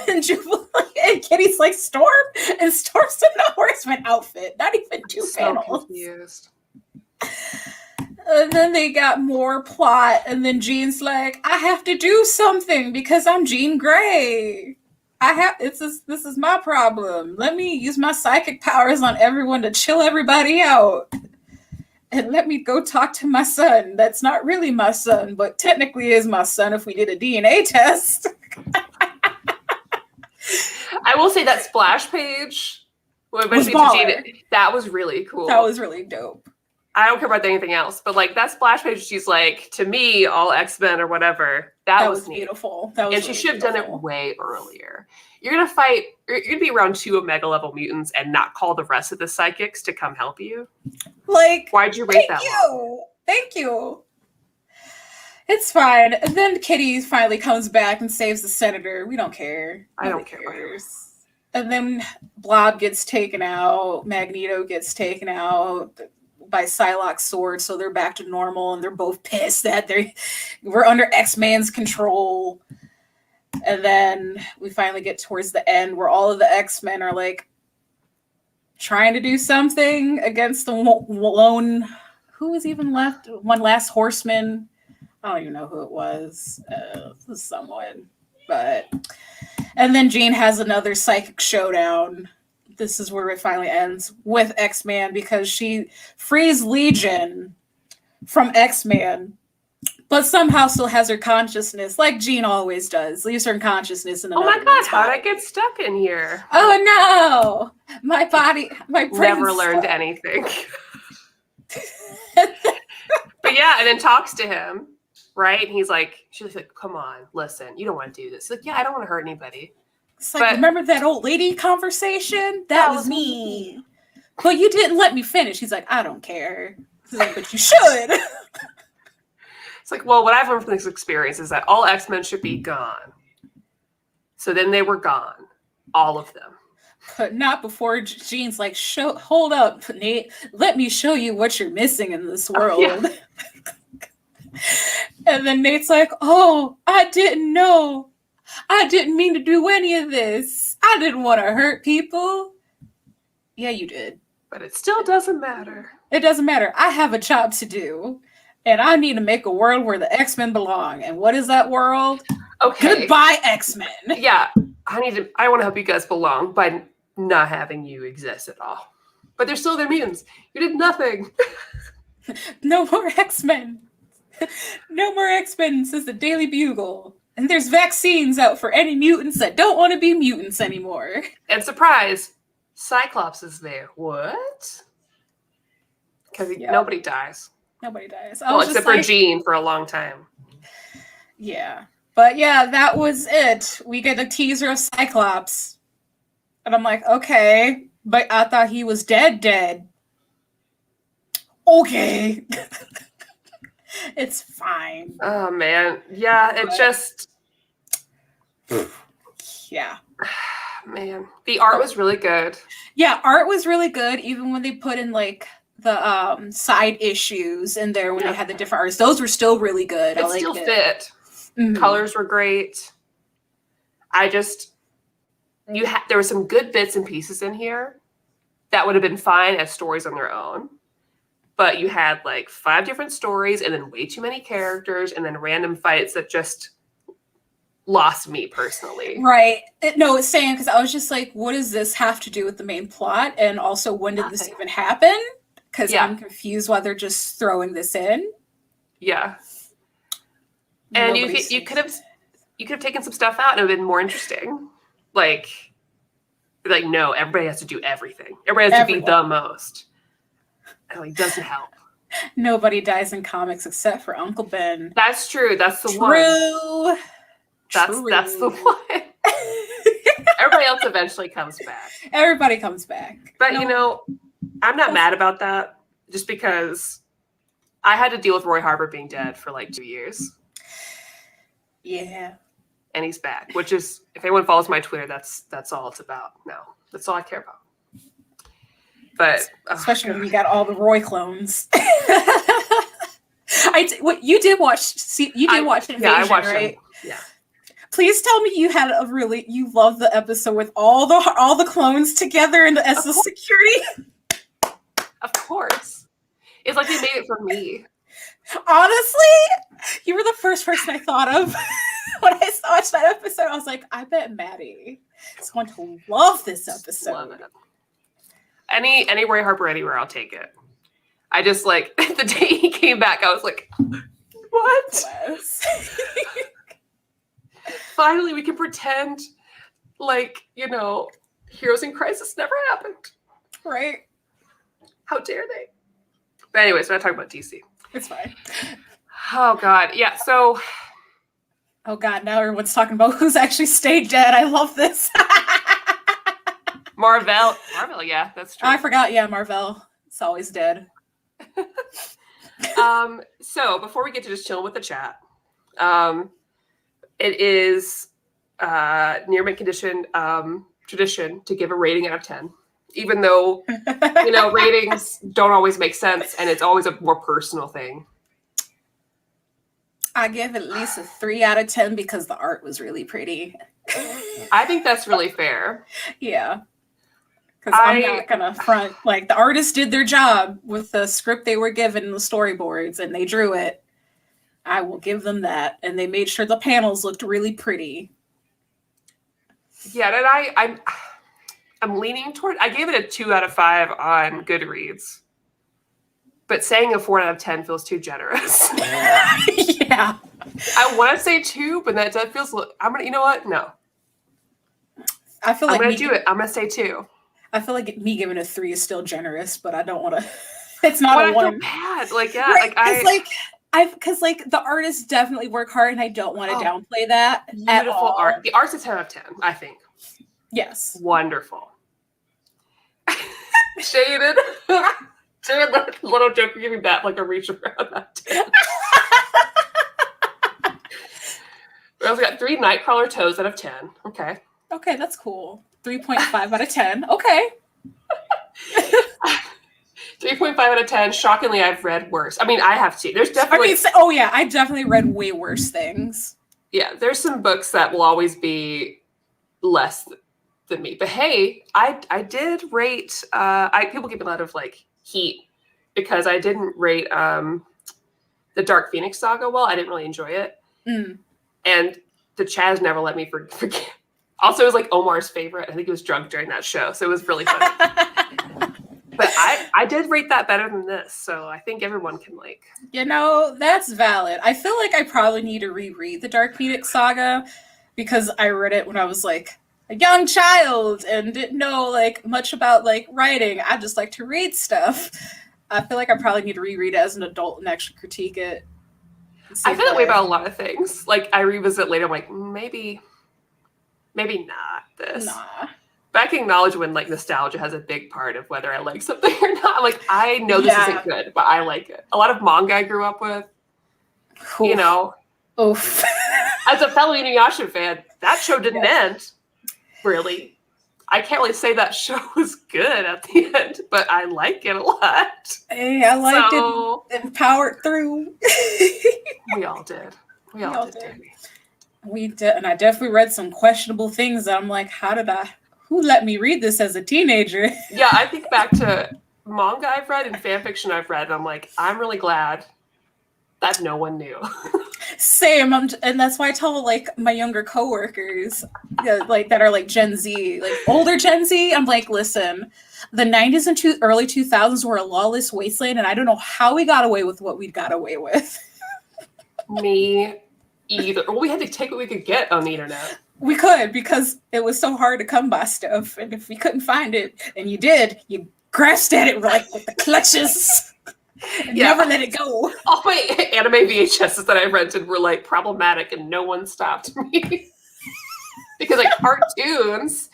Speaker 2: And Jubilee and Kitty's like Storm, and Storm's in the Horseman outfit. Not even two panels.
Speaker 1: Confused.
Speaker 2: And then they got more plot, and then Jean's like, I have to do something because I'm Jean Grey. This is my problem. Let me use my psychic powers on everyone to chill everybody out. And let me go talk to my son. That's not really my son, but technically is my son if we did a DNA test.
Speaker 1: I will say that splash page that was really cool.
Speaker 2: That was really dope.
Speaker 1: I don't care about anything else. But like that splash page, she's like, to me, all X-Men or whatever. That was neat.
Speaker 2: Beautiful. That was
Speaker 1: and she should have done it way earlier. You're gonna fight. You're gonna be around 2 Omega level mutants and not call the rest of the psychics to come help you.
Speaker 2: Like,
Speaker 1: why'd you wait that long?
Speaker 2: Thank you. It's fine. And then Kitty finally comes back and saves the senator. We don't care.
Speaker 1: I don't care.
Speaker 2: And then Blob gets taken out. Magneto gets taken out by Psylocke's sword, so they're back to normal, and they're both pissed that we're under X-Man's control. And then we finally get towards the end where all of the X-Men are like trying to do something against the lone, who was even left? One last Horseman. I don't even know who it was. Someone. But and then Jean has another psychic showdown. This is where it finally ends with X-Man because she frees Legion from X-Man, but somehow still has her consciousness, like Jean always does. Leaves her in consciousness in another.
Speaker 1: Oh my gosh, how'd I get stuck in here?
Speaker 2: Oh no! My brain
Speaker 1: never learned anything. But yeah, and then talks to him, right? And she's like, come on, listen, you don't want to do this. He's like, yeah, I don't want to hurt anybody.
Speaker 2: It's like, remember that old lady conversation? That was me. But you didn't let me finish. He's like, I don't care. He's like, but you should.
Speaker 1: It's like, well, what I've learned from this experience is that all X-Men should be gone. So then they were gone. All of them.
Speaker 2: But not before Jean's like, hold up, Nate. Let me show you what you're missing in this world. Yeah. And then Nate's like, oh, I didn't know. I didn't mean to do any of this. I didn't want to hurt people. Yeah, you did.
Speaker 1: But it still doesn't matter.
Speaker 2: It doesn't matter. I have a job to do. And I need to make a world where the X-Men belong. And what is that world?
Speaker 1: Okay.
Speaker 2: Goodbye, X-Men.
Speaker 1: Yeah. I want to help you guys belong by not having you exist at all. But they're still their mutants. You did nothing.
Speaker 2: No more X-Men. No more X-Men, says the Daily Bugle. And there's vaccines out for any mutants that don't want to be mutants anymore.
Speaker 1: And surprise, Cyclops is there. What? Because nobody dies.
Speaker 2: Nobody dies.
Speaker 1: Well, except for Jean for a long time.
Speaker 2: Yeah. But yeah, that was it. We get a teaser of Cyclops. And I'm like, okay. But I thought he was dead. Okay. It's fine.
Speaker 1: Oh, man. Yeah, it just...
Speaker 2: Yeah.
Speaker 1: Man. The art was really good.
Speaker 2: Yeah, art was really good, even when they put in, like, the side issues in there when they had the different artists. Those were still really good.
Speaker 1: It still fit. Mm-hmm. Colors were great. There were some good bits and pieces in here that would have been fine as stories on their own. But you had like 5 different stories and then way too many characters and then random fights that just lost me personally.
Speaker 2: Right. It's saying, because I was just like, what does this have to do with the main plot? And also, when did this even happen? Because I'm confused why they're just throwing this in.
Speaker 1: Yeah. And you could have taken some stuff out and it would have been more interesting. Like no, everybody has to do everything. Everybody has to be the most. It doesn't help.
Speaker 2: Nobody dies in comics except for Uncle Ben.
Speaker 1: That's true. That's the one. That's the one. Everybody else eventually comes back.
Speaker 2: Everybody comes back.
Speaker 1: But I'm not mad about that. Just because I had to deal with Roy Harper being dead for like 2 years.
Speaker 2: Yeah.
Speaker 1: And he's back. Which is, if anyone follows my Twitter, that's all it's about now. That's all I care about. But
Speaker 2: especially when you got all the Roy clones. You did watch Invasion,
Speaker 1: yeah, I watched
Speaker 2: right?
Speaker 1: Him. Yeah.
Speaker 2: Please tell me you loved the episode with all the clones together and as the security.
Speaker 1: Of course. It's like they made it for me.
Speaker 2: Honestly, you were the first person I thought of when I watched that episode. I was like, I bet Maddie is going to love this episode.
Speaker 1: Love it. Any Roy Harper anywhere, I'll take it. I just the day he came back, I was like, what? Finally, we can pretend Heroes in Crisis never happened.
Speaker 2: Right.
Speaker 1: How dare they? But anyways, we're not talking about DC.
Speaker 2: It's fine.
Speaker 1: Oh God, yeah. So,
Speaker 2: oh God, now everyone's talking about who's actually stayed dead. I love this.
Speaker 1: Marvel, yeah, that's true.
Speaker 2: I forgot. Yeah, Marvel. It's always dead.
Speaker 1: So before we get to just chilling with the chat, it is near mint condition tradition to give a rating out of 10, even though ratings don't always make sense, and it's always a more personal thing.
Speaker 2: I give at least a 3 out of 10 because the art was really pretty.
Speaker 1: I think that's really fair.
Speaker 2: Yeah. Because I'm not going to front. Like, the artists did their job with the script they were given in the storyboards, and they drew it. I will give them that. And they made sure the panels looked really pretty.
Speaker 1: Yeah, and I'm leaning toward, I gave it a 2 out of 5 on Goodreads. But saying a 4 out of 10 feels too generous.
Speaker 2: Yeah.
Speaker 1: I want to say 2, but that feels, I'm going to, you know what? No.
Speaker 2: I feel like
Speaker 1: I'm going to do it. I'm going to say 2.
Speaker 2: I feel like me giving a 3 is still generous, but I don't want to. It's not a 1.
Speaker 1: I feel bad. Like, yeah,
Speaker 2: right, because the artists definitely work hard, and I don't want to downplay that.
Speaker 1: Beautiful art. The art's a 10 out of 10, I think.
Speaker 2: Yes.
Speaker 1: Wonderful. Shaded. Shaded little joke giving that like a reach around that 10. We also got 3 Nightcrawler toes out of 10. Okay.
Speaker 2: Okay, that's cool. 3.5 out of 10. Okay.
Speaker 1: 3.5 out of 10. Shockingly, I've read worse. I mean, I have too. There's definitely...
Speaker 2: I definitely read way worse things.
Speaker 1: Yeah, there's some books that will always be less than me. But hey, I did rate... people give me a lot of, heat because I didn't rate the Dark Phoenix saga well. I didn't really enjoy it.
Speaker 2: Mm.
Speaker 1: And the Chaz never let me forget. Also, it was Omar's favorite. I think he was drunk during that show, so it was really funny. But I did rate that better than this, so I think everyone can
Speaker 2: that's valid. I feel like I probably need to reread the Dark Phoenix saga because I read it when I was a young child and didn't know much about writing. I just like to read stuff. I feel like I probably need to reread it as an adult and actually critique it.
Speaker 1: I feel that way about a lot of things. I revisit later, I'm like, maybe not this.
Speaker 2: Nah.
Speaker 1: But I can acknowledge when nostalgia has a big part of whether I like something or not. I know this isn't good, but I like it. A lot of manga I grew up with,
Speaker 2: Oof.
Speaker 1: As a fellow Inuyasha fan, that show didn't end, really. I can't really say that show was good at the end, but I like it a lot.
Speaker 2: Hey, I liked it and powered through.
Speaker 1: We all did. We all did.
Speaker 2: We did, and I definitely read some questionable things that I'm like, who let me read this as a teenager?
Speaker 1: Yeah, I think back to manga I've read and fan fiction I've read, and I'm like, I'm really glad that no one knew.
Speaker 2: Same, and that's why I tell my younger coworkers, that are Gen Z, older Gen Z. I'm like, listen, the 90s and early 2000s were a lawless wasteland, and I don't know how we got away with what we got away with.
Speaker 1: Me either. Well, we had to take what we could get on the internet.
Speaker 2: We could, because it was so hard to come by stuff, and if we couldn't find it, and you did, you grasped at it with the clutches. And never let it go.
Speaker 1: All my anime VHSs that I rented were problematic, and no one stopped me. Because cartoons,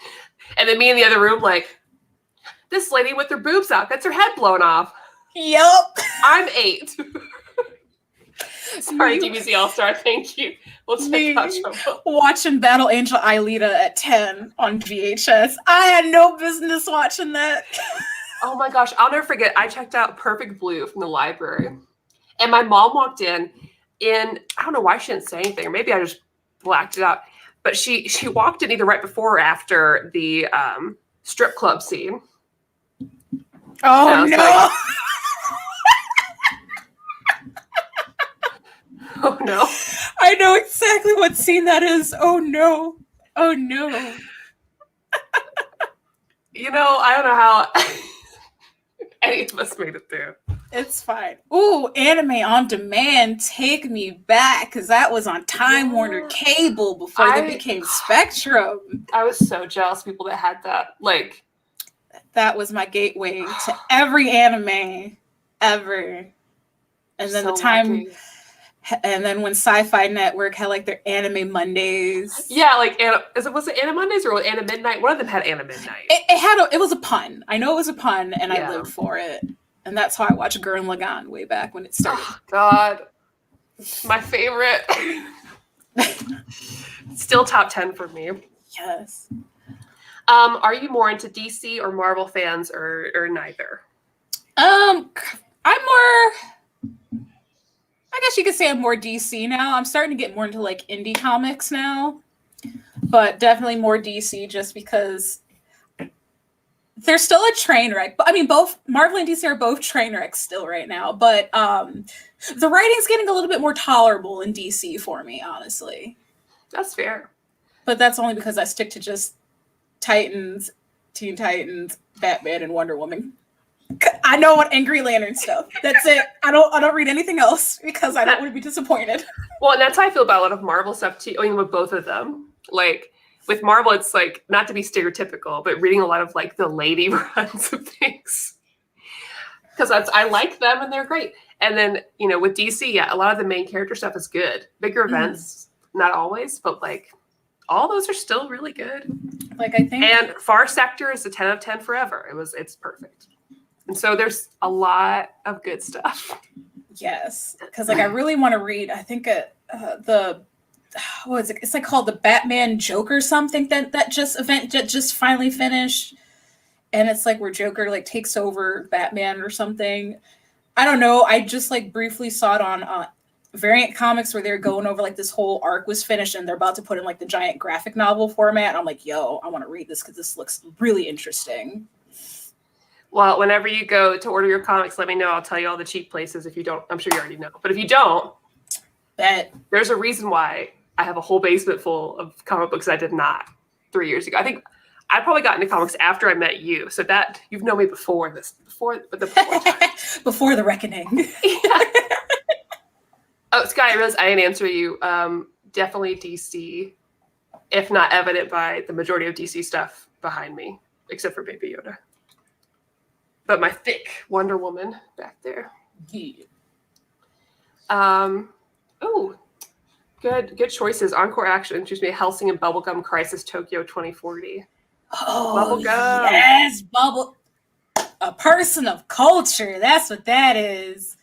Speaker 1: and then me in the other room this lady with her boobs out gets her head blown off.
Speaker 2: Yup.
Speaker 1: I'm 8. Sorry, DBZ All-Star, thank you. We'll take that show.
Speaker 2: Watching Battle Angel Aelita at 10 on VHS. I had no business watching that.
Speaker 1: Oh my gosh, I'll never forget. I checked out Perfect Blue from the library. And my mom walked in, I don't know why she didn't say anything, or maybe I just blacked it out. But she walked in either right before or after the strip club scene.
Speaker 2: Oh, no.
Speaker 1: Oh, no.
Speaker 2: I know exactly what scene that is. Oh, no. Oh, no.
Speaker 1: I don't know how any of us made it through.
Speaker 2: It's fine. Ooh, Anime on Demand, take me back, because that was on Time Warner Cable before they became Spectrum.
Speaker 1: I was so jealous of people that had that.
Speaker 2: That was my gateway to every anime ever. And then
Speaker 1: So
Speaker 2: the time,
Speaker 1: lucky.
Speaker 2: and then when Sci-Fi Network had like their Anime Mondays.
Speaker 1: Yeah, like was it Anna Mondays or Anna Midnight? One of them had Anna Midnight.
Speaker 2: It was a pun. I know it was a pun, and
Speaker 1: Yeah.
Speaker 2: I lived for it. And that's how I watched Gurren Lagann way back when it started.
Speaker 1: Oh God, my favorite. Still top 10 for me.
Speaker 2: Yes.
Speaker 1: Are you more into DC or Marvel fans, or neither?
Speaker 2: I'm more. I guess you could say I'm more DC now. I'm starting to get more into like indie comics now, but definitely more DC just because they're still a train wreck. I mean, both Marvel and DC are both train wrecks still right now, but the writing's getting a little bit more tolerable in DC for me, honestly.
Speaker 1: That's fair.
Speaker 2: But that's only because I stick to just Titans, Teen Titans, Batman, and Wonder Woman. I know what and Green Lantern stuff. That's it. I don't read anything else because I don't want to be disappointed.
Speaker 1: Well, and that's how I feel about a lot of Marvel stuff too. I mean, with both of them. Like with Marvel, it's like not to be stereotypical, but reading a lot of like the lady runs of things. Because I like them and they're great. And then, with DC, yeah, a lot of the main character stuff is good. Bigger events, not always, but like all those are still really good.
Speaker 2: Like I think
Speaker 1: And Far Sector is a 10 out of 10 forever. It's perfect. And so there's a lot of good stuff.
Speaker 2: yes, because like I really want to read. I think what is it? It's like called the Batman Joker something that just finally finished, and it's like where Joker like takes over Batman or something. I don't know. I just like briefly saw it on Variant Comics where they're going over like this whole arc was finished and they're about to put in like the giant graphic novel format. And I'm like, yo, I want to read this because this looks really interesting.
Speaker 1: Well, whenever you go to order your comics, let me know. I'll tell you all the cheap places. If you don't, I'm sure you already know. But if you don't, there's a reason why I have a whole basement full of comic books I did not 3 years ago. I think I probably got into comics after I met you. So that you've known me before the
Speaker 2: before the reckoning.
Speaker 1: Yeah. Oh, Sky, I realized I didn't answer you. Definitely DC, if not evident by the majority of DC stuff behind me, except for Baby Yoda. But my thick Wonder Woman back there.
Speaker 2: Yeah.
Speaker 1: Oh, good choices. Encore Action introduced me to Hellsing and Bubblegum Crisis Tokyo 2040.
Speaker 2: Oh,
Speaker 1: Bubblegum.
Speaker 2: yes, a person of culture. That's what that is.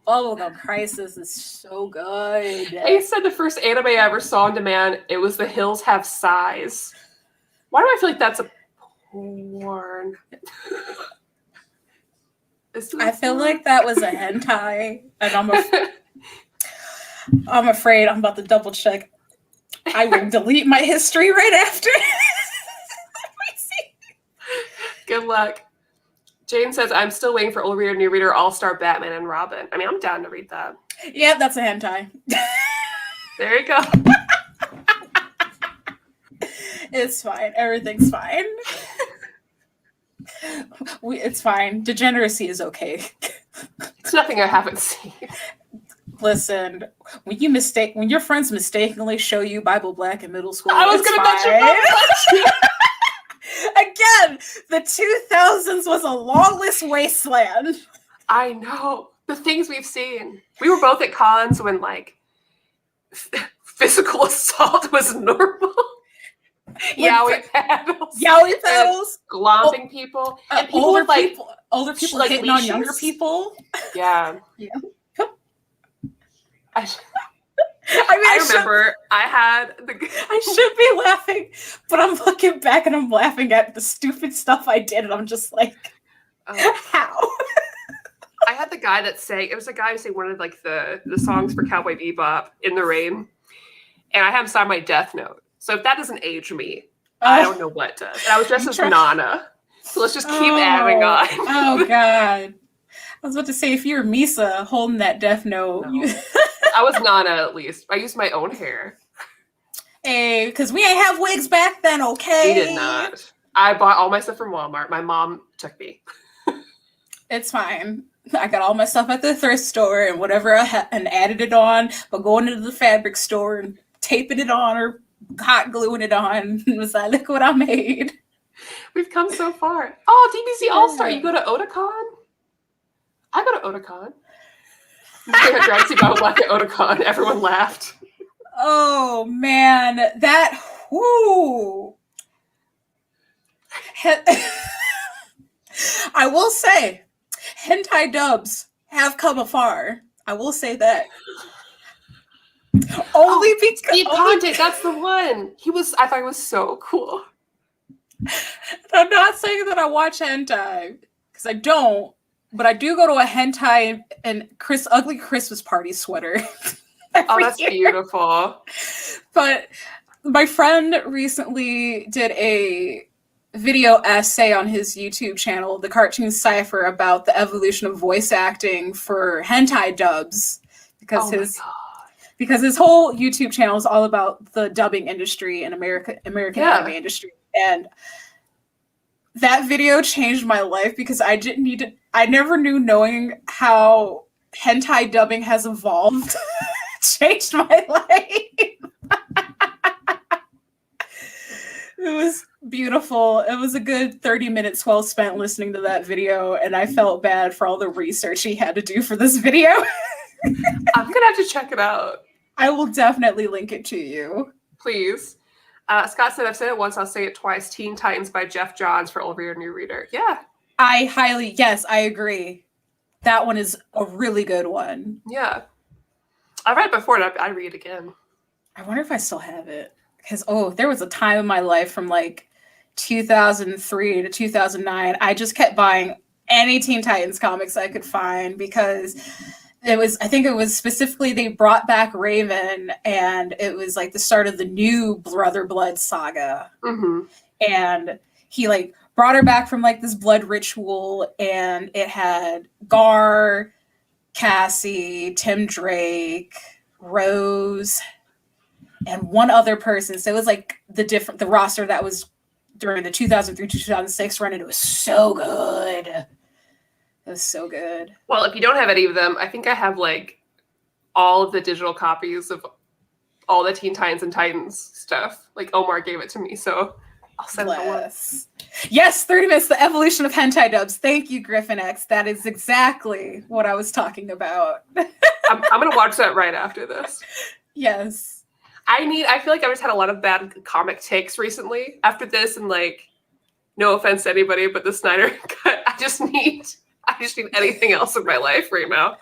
Speaker 2: Bubblegum Crisis is so good.
Speaker 1: I said the first anime I ever saw on demand, it was The Hills Have Size. Why do I feel like that's a porn?
Speaker 2: I feel like that was a hentai, and I'm afraid I'm about to double check. I will delete my history right after.
Speaker 1: Good luck. Jane says, I'm still waiting for Old Reader, New Reader, All-Star Batman and Robin. I mean, I'm down to read that.
Speaker 2: Yeah, that's a hentai.
Speaker 1: There you go.
Speaker 2: It's fine. Everything's fine. It's fine. Degeneracy is okay.
Speaker 1: It's nothing I haven't seen.
Speaker 2: Listen, when your friends mistakenly show you Bible Black in middle school,
Speaker 1: I was going to mention that.
Speaker 2: Again, the 2000s was a lawless wasteland.
Speaker 1: I know. The things we've seen. We were both at cons when, like, physical assault was normal. Yaoi paddles. Glomping people. And people
Speaker 2: older
Speaker 1: like,
Speaker 2: people
Speaker 1: like
Speaker 2: hitting on younger people.
Speaker 1: Yeah.
Speaker 2: Yeah.
Speaker 1: I remember I had
Speaker 2: I should be laughing, but I'm looking back and I'm laughing at the stupid stuff I did, and I'm just like, how?
Speaker 1: I had the guy that sang. It was a guy who sang one of like the songs for Cowboy Bebop, In the Rain, and I have him sign my death note. So if that doesn't age me, I don't know what does. And I was dressed as Nana, so let's just keep adding on.
Speaker 2: Oh God. I was about to say, if you were Misa holding that death note.
Speaker 1: No. I was Nana, at least. I used my own hair.
Speaker 2: Hey, because we ain't have wigs back then, okay?
Speaker 1: We did not. I bought all my stuff from Walmart. My mom took me.
Speaker 2: It's fine. I got all my stuff at the thrift store and whatever and added it on, but going into the fabric store and taping it on or hot gluing it on was like, look what I made.
Speaker 1: We've come so far. Oh, DBC All-Star. You go to Otakon? I go to Otakon. I'm just gonna drag people out at Otakon. Everyone laughed.
Speaker 2: Oh man, that whoo. I will say, hentai dubs have come afar. I will say that. Only because
Speaker 1: Steve Condit, that's the one. I thought he was so cool.
Speaker 2: I'm not saying that I watch hentai, because I don't, but I do go to a hentai and ugly Christmas party sweater.
Speaker 1: Oh, that's beautiful.
Speaker 2: But my friend recently did a video essay on his YouTube channel, The Cartoon Cypher, about the evolution of voice acting for hentai dubs, because his whole YouTube channel is all about the dubbing industry and American anime industry. And that video changed my life, because I never knew knowing how hentai dubbing has evolved changed my life. It was beautiful. It was a good 30 minutes well spent listening to that video, and I felt bad for all the research he had to do for this video.
Speaker 1: I'm gonna have to check it out.
Speaker 2: I will definitely link it to you.
Speaker 1: Please. Scott said, I've said it once, I'll say it twice. Teen Titans by Jeff Johns for Over Your New Reader. Yeah.
Speaker 2: Yes, I agree. That one is a really good one.
Speaker 1: Yeah. I read it before, and I read it again.
Speaker 2: I wonder if I still have it. Because, there was a time in my life from like 2003 to 2009, I just kept buying any Teen Titans comics I could find, because I think it was specifically they brought back Raven, and it was like the start of the new Brother Blood saga.
Speaker 1: Mm-hmm.
Speaker 2: And he like brought her back from like this blood ritual, and it had Gar, Cassie, Tim Drake, Rose, and one other person. So it was like the roster that was during the 2003 to 2006 run, and it was so good. It was so good.
Speaker 1: Well, if you don't have any of them, I think I have like all of the digital copies of all the Teen Titans and Titans stuff. Like Omar gave it to me, so I'll send it along.
Speaker 2: Yes, 30 minutes, the evolution of hentai dubs. Thank you, Griffin X. That is exactly what I was talking about.
Speaker 1: I'm going to watch that right after this.
Speaker 2: Yes.
Speaker 1: I feel like I've just had a lot of bad comic takes recently after this, and like, no offense to anybody, but the Snyder Cut, I just need anything else in my life right now.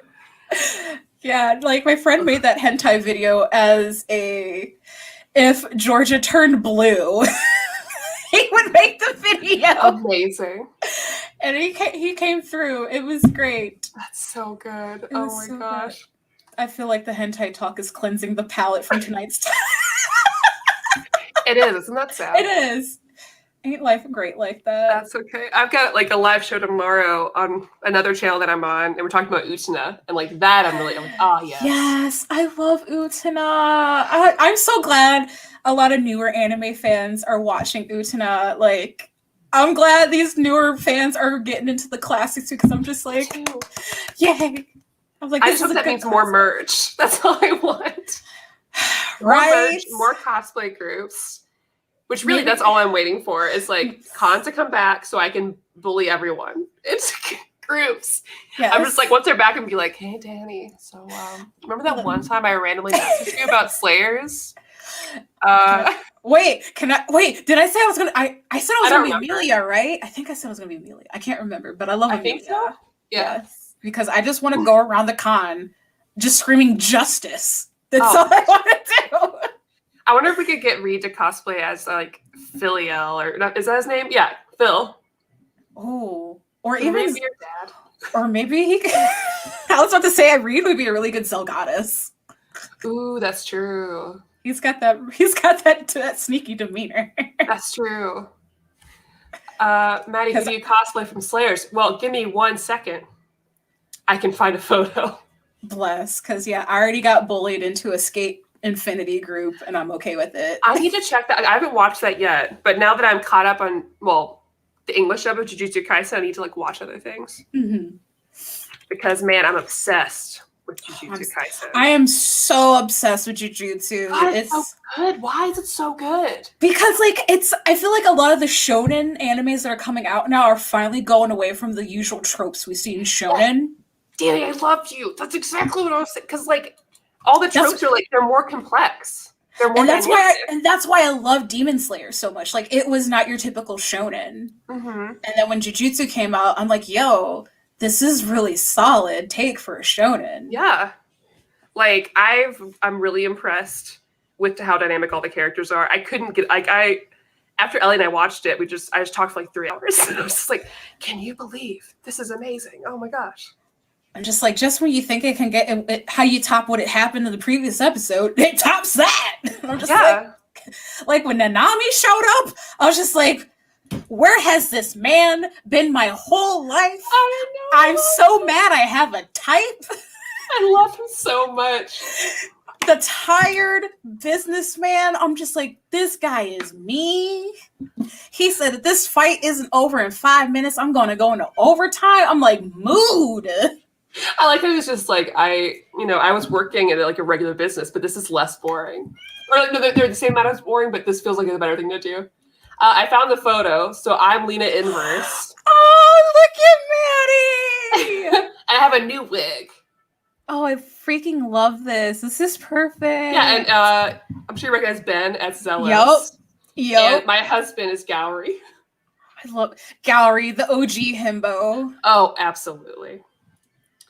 Speaker 2: Yeah, like my friend made that hentai video as if Georgia turned blue, he would make the video.
Speaker 1: Amazing.
Speaker 2: And he came through. It was great.
Speaker 1: That's so good. Oh my gosh.
Speaker 2: Good. I feel like the hentai talk is cleansing the palate from tonight's time.
Speaker 1: It is. Isn't that sad?
Speaker 2: It is. Ain't life great like that?
Speaker 1: That's okay. I've got like a live show tomorrow on another channel that I'm on, and we're talking about Utena, and like that I'm like, oh yes.
Speaker 2: Yes, I love Utena. I'm so glad a lot of newer anime fans are watching Utena. Like, I'm glad these newer fans are getting into the classics, because I'm just like, yay. I'm like,
Speaker 1: I just hope that means more merch. That's all I want.
Speaker 2: Right?
Speaker 1: More merch, more cosplay groups. Which really, that's all I'm waiting for, is like cons to come back so I can bully everyone. It's groups. Yes. I'm just like, once they're back, and be like, hey, Danny, so remember that one time I randomly messaged you about Slayers?
Speaker 2: Wait, did I say I was going to, I said I was going to be Amelia, right? I think I said I was going to be Amelia. I can't remember, but I love Amelia.
Speaker 1: I think so. Yeah.
Speaker 2: Yes. Because I just want to go around the con just screaming justice. That's all I want to do.
Speaker 1: I wonder if we could get Reed to cosplay as like Philiel, or is that his name? Yeah, Phil.
Speaker 2: Oh, or even
Speaker 1: maybe your dad.
Speaker 2: Or maybe he could, I was about to say Reed would be a really good Cell Goddess.
Speaker 1: Ooh, that's true.
Speaker 2: He's got that sneaky demeanor.
Speaker 1: That's true. Maddie, who do you cosplay from Slayers? Well, give me 1 second. I can find a photo.
Speaker 2: Bless, because I already got bullied into a Skate Infinity group, and I'm okay with it.
Speaker 1: I need to check that. I haven't watched that yet, but now that I'm caught up on the English dub of Jujutsu Kaisen, I need to like watch other things.
Speaker 2: Mm-hmm.
Speaker 1: Because man, I'm obsessed with Jujutsu Kaisen.
Speaker 2: I am so obsessed with Jujutsu.
Speaker 1: It's so good. Why is it so good?
Speaker 2: Because I feel like a lot of the shonen animes that are coming out now are finally going away from the usual tropes we see in shonen.
Speaker 1: Danny, I loved you. That's exactly what I was saying. Because like all the tropes are like they're more complex. They're more dynamic.
Speaker 2: That's why I love Demon Slayer so much. Like it was not your typical shonen.
Speaker 1: Mm-hmm.
Speaker 2: And then when Jujutsu came out, I'm like, yo, this is really solid take for a shonen.
Speaker 1: Yeah. Like I'm really impressed with how dynamic all the characters are. I couldn't get after Ellie and I watched it, I just talked for like 3 hours. And I was just like, can you believe this is amazing? Oh my gosh.
Speaker 2: I'm just like, just when you think it can get how you top what had happened in the previous episode, it tops that. I'm just like when Nanami showed up, I was just like, where has this man been my whole life?
Speaker 1: I know.
Speaker 2: I'm so mad I have a type.
Speaker 1: I love him so much.
Speaker 2: The tired businessman, I'm just like, this guy is me. He said, if this fight isn't over in 5 minutes, I'm going to go into overtime. I'm like, mood.
Speaker 1: I like how he was just like, I was working at like a regular business, but this is less boring. Or like, no, they're the same amount as boring, but this feels like a better thing to do. I found the photo, so I'm Lena Inverse.
Speaker 2: Oh, look at Maddie!
Speaker 1: And I have a new wig.
Speaker 2: Oh, I freaking love this. This is perfect.
Speaker 1: Yeah, and I'm sure you recognize Ben as Zealous.
Speaker 2: Yep.
Speaker 1: And my husband is Gowry.
Speaker 2: I love Gowry, the OG himbo.
Speaker 1: Oh, absolutely.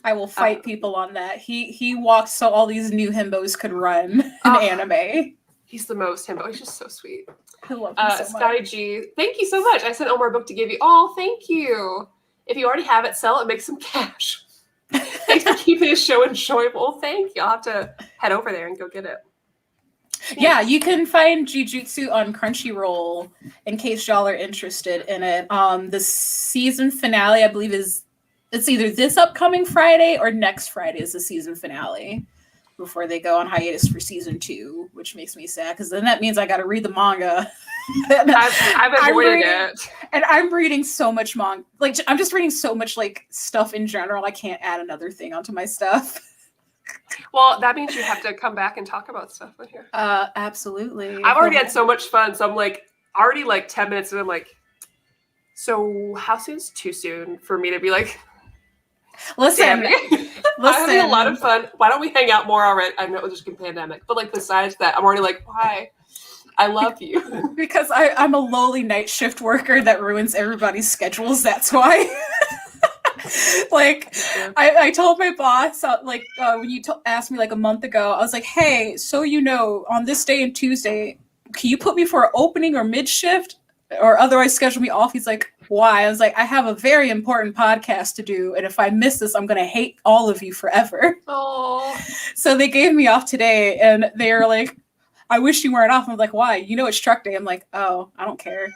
Speaker 2: I will fight people on that. He walked so all these new himbos could run in anime.
Speaker 1: He's the most himbo. He's just so sweet.
Speaker 2: I love him so
Speaker 1: Scotty
Speaker 2: much.
Speaker 1: G, thank you so much. I sent Omar a book to give you. Oh, thank you. If you already have it, sell it, make some cash. Thanks for keeping this show enjoyable. Thank you. I'll have to head over there and go get it.
Speaker 2: Yeah, you can find Jujutsu on Crunchyroll in case y'all are interested in it. The season finale, I believe, it's either this upcoming Friday or next Friday is the season finale before they go on hiatus for season 2, which makes me sad because then that means I got to read the manga.
Speaker 1: I've avoided it.
Speaker 2: And I'm reading so much manga. Like, I'm just reading so much, like, stuff in general. I can't add another thing onto my stuff.
Speaker 1: Well, that means you have to come back and talk about stuff in here.
Speaker 2: Absolutely.
Speaker 1: I've already had so much fun. So I'm like, already like 10 minutes and I'm like, so how soon's too soon for me to be like,
Speaker 2: listen,
Speaker 1: I'm having a lot of fun. Why don't we hang out more already? I know it was just a pandemic, but like besides that, I'm already like, why? I love you.
Speaker 2: Because I'm a lowly night shift worker that ruins everybody's schedules. That's why. Like, I told my boss, like, when you asked me like a month ago, I was like, hey, so on this day and Tuesday, can you put me for an opening or mid shift or otherwise schedule me off? He's like, why? I was like, I have a very important podcast to do. And if I miss this, I'm going to hate all of you forever.
Speaker 1: Oh.
Speaker 2: So they gave me off today and they're like, I wish you weren't off. I'm like, why? It's truck day. I'm like, oh, I don't care.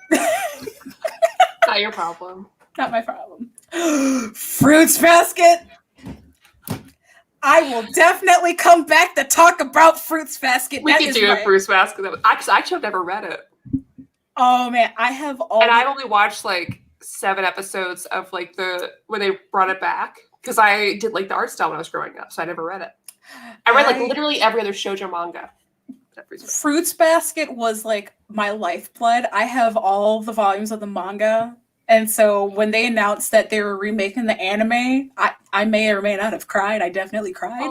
Speaker 1: Not your problem.
Speaker 2: Not my problem. Fruits basket. I will definitely come back to talk about Fruits basket.
Speaker 1: We could do a Fruits basket. I actually have never read it.
Speaker 2: Oh man, I have all.
Speaker 1: And I've only watched like 7 episodes of like when they brought it back because I did like the art style when I was growing up, so I never read it. I read like literally every other shoujo manga.
Speaker 2: Fruits basket was like my lifeblood. I have all the volumes of the manga. And so when they announced that they were remaking the anime, I may or may not have cried. I definitely cried.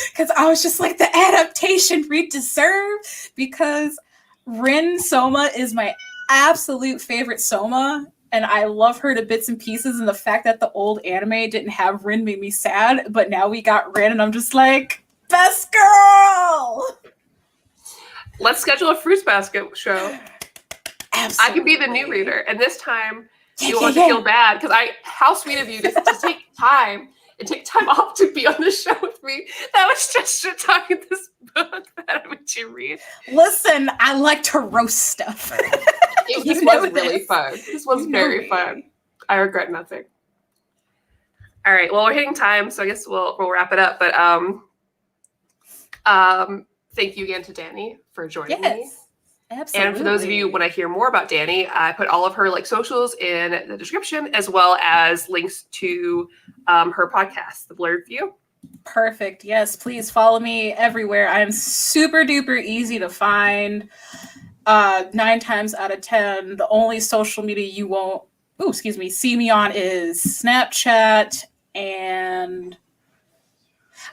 Speaker 2: Because I was just like, the adaptation we deserve. Because Rin Soma is my absolute favorite Soma. And I love her to bits and pieces. And the fact that the old anime didn't have Rin made me sad. But now we got Rin and I'm just like, best girl!
Speaker 1: Let's schedule a Fruits basket show.
Speaker 2: Absolutely.
Speaker 1: I can be the new reader, and this time you won't feel bad because how sweet of you to take time and take time off to be on the show with me. That was just shit talking this book that I made you read.
Speaker 2: Listen, I like to roast stuff.
Speaker 1: This was really fun. This was very fun. I regret nothing. All right, well, we're hitting time, so I guess we'll wrap it up. But thank you again to Danny for joining me. Absolutely. And for those of you want to hear more about Danny, I put all of her socials in the description, as well as links to her podcast, The Blurred View.
Speaker 2: Perfect. Yes, please follow me everywhere. I'm super duper easy to find. 9 times out of 10, the only social media you won't see me on is Snapchat and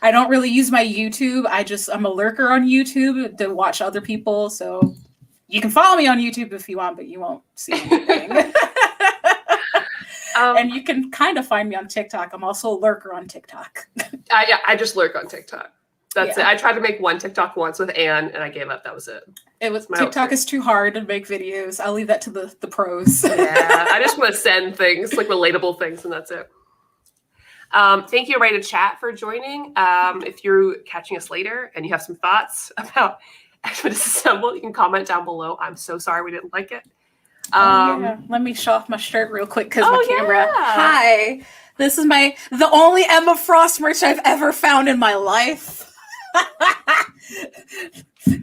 Speaker 2: I don't really use my YouTube. I'm a lurker on YouTube to watch other people. So you can follow me on YouTube if you want, but you won't see anything. And you can kind of find me on TikTok. I'm also a lurker on TikTok.
Speaker 1: I just lurk on TikTok. That's it. I tried to make one TikTok once with Anne, and I gave up. That was it.
Speaker 2: TikTok is too hard to make videos. I'll leave that to the pros.
Speaker 1: Yeah, I just want to send things, like relatable things, and that's it. Thank you, Untitled Chat, for joining. If you're catching us later and you have some thoughts about Disassembled, you can comment down below. I'm so sorry we didn't like it.
Speaker 2: Let me show off my shirt real quick because my camera. Hi, this is the only Emma Frost merch I've ever found in my life.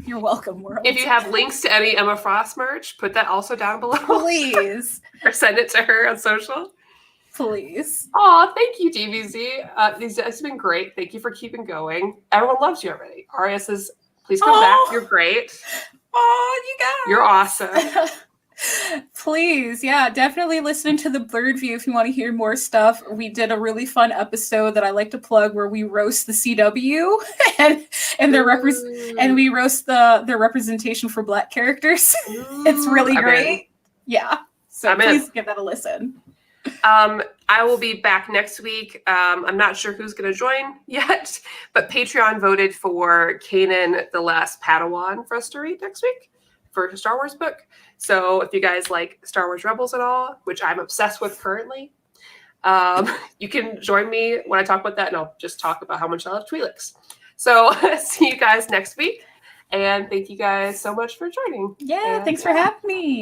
Speaker 2: You're welcome, world.
Speaker 1: If you have links to any Emma Frost merch, put that also down below.
Speaker 2: Please.
Speaker 1: Or send it to her on social.
Speaker 2: Please.
Speaker 1: Oh, thank you, DVZ. It's been great. Thank you for keeping going. Everyone loves you already. Aria says, please come back. You're great.
Speaker 2: Oh, you guys.
Speaker 1: You're awesome.
Speaker 2: Please, definitely listen to the Blurred View if you want to hear more stuff. We did a really fun episode that I like to plug where we roast the CW and and we roast their representation for Black characters. It's really great. Yeah. So please give that a listen.
Speaker 1: I will be back next week. I'm not sure who's going to join yet, but Patreon voted for Kanan the Last Padawan for us to read next week for a Star Wars book. So if you guys like Star Wars Rebels at all, which I'm obsessed with currently, you can join me when I talk about that, and I'll just talk about how much I love Twi'leks. So see you guys next week, and thank you guys so much for joining.
Speaker 2: Yeah, thanks for having me.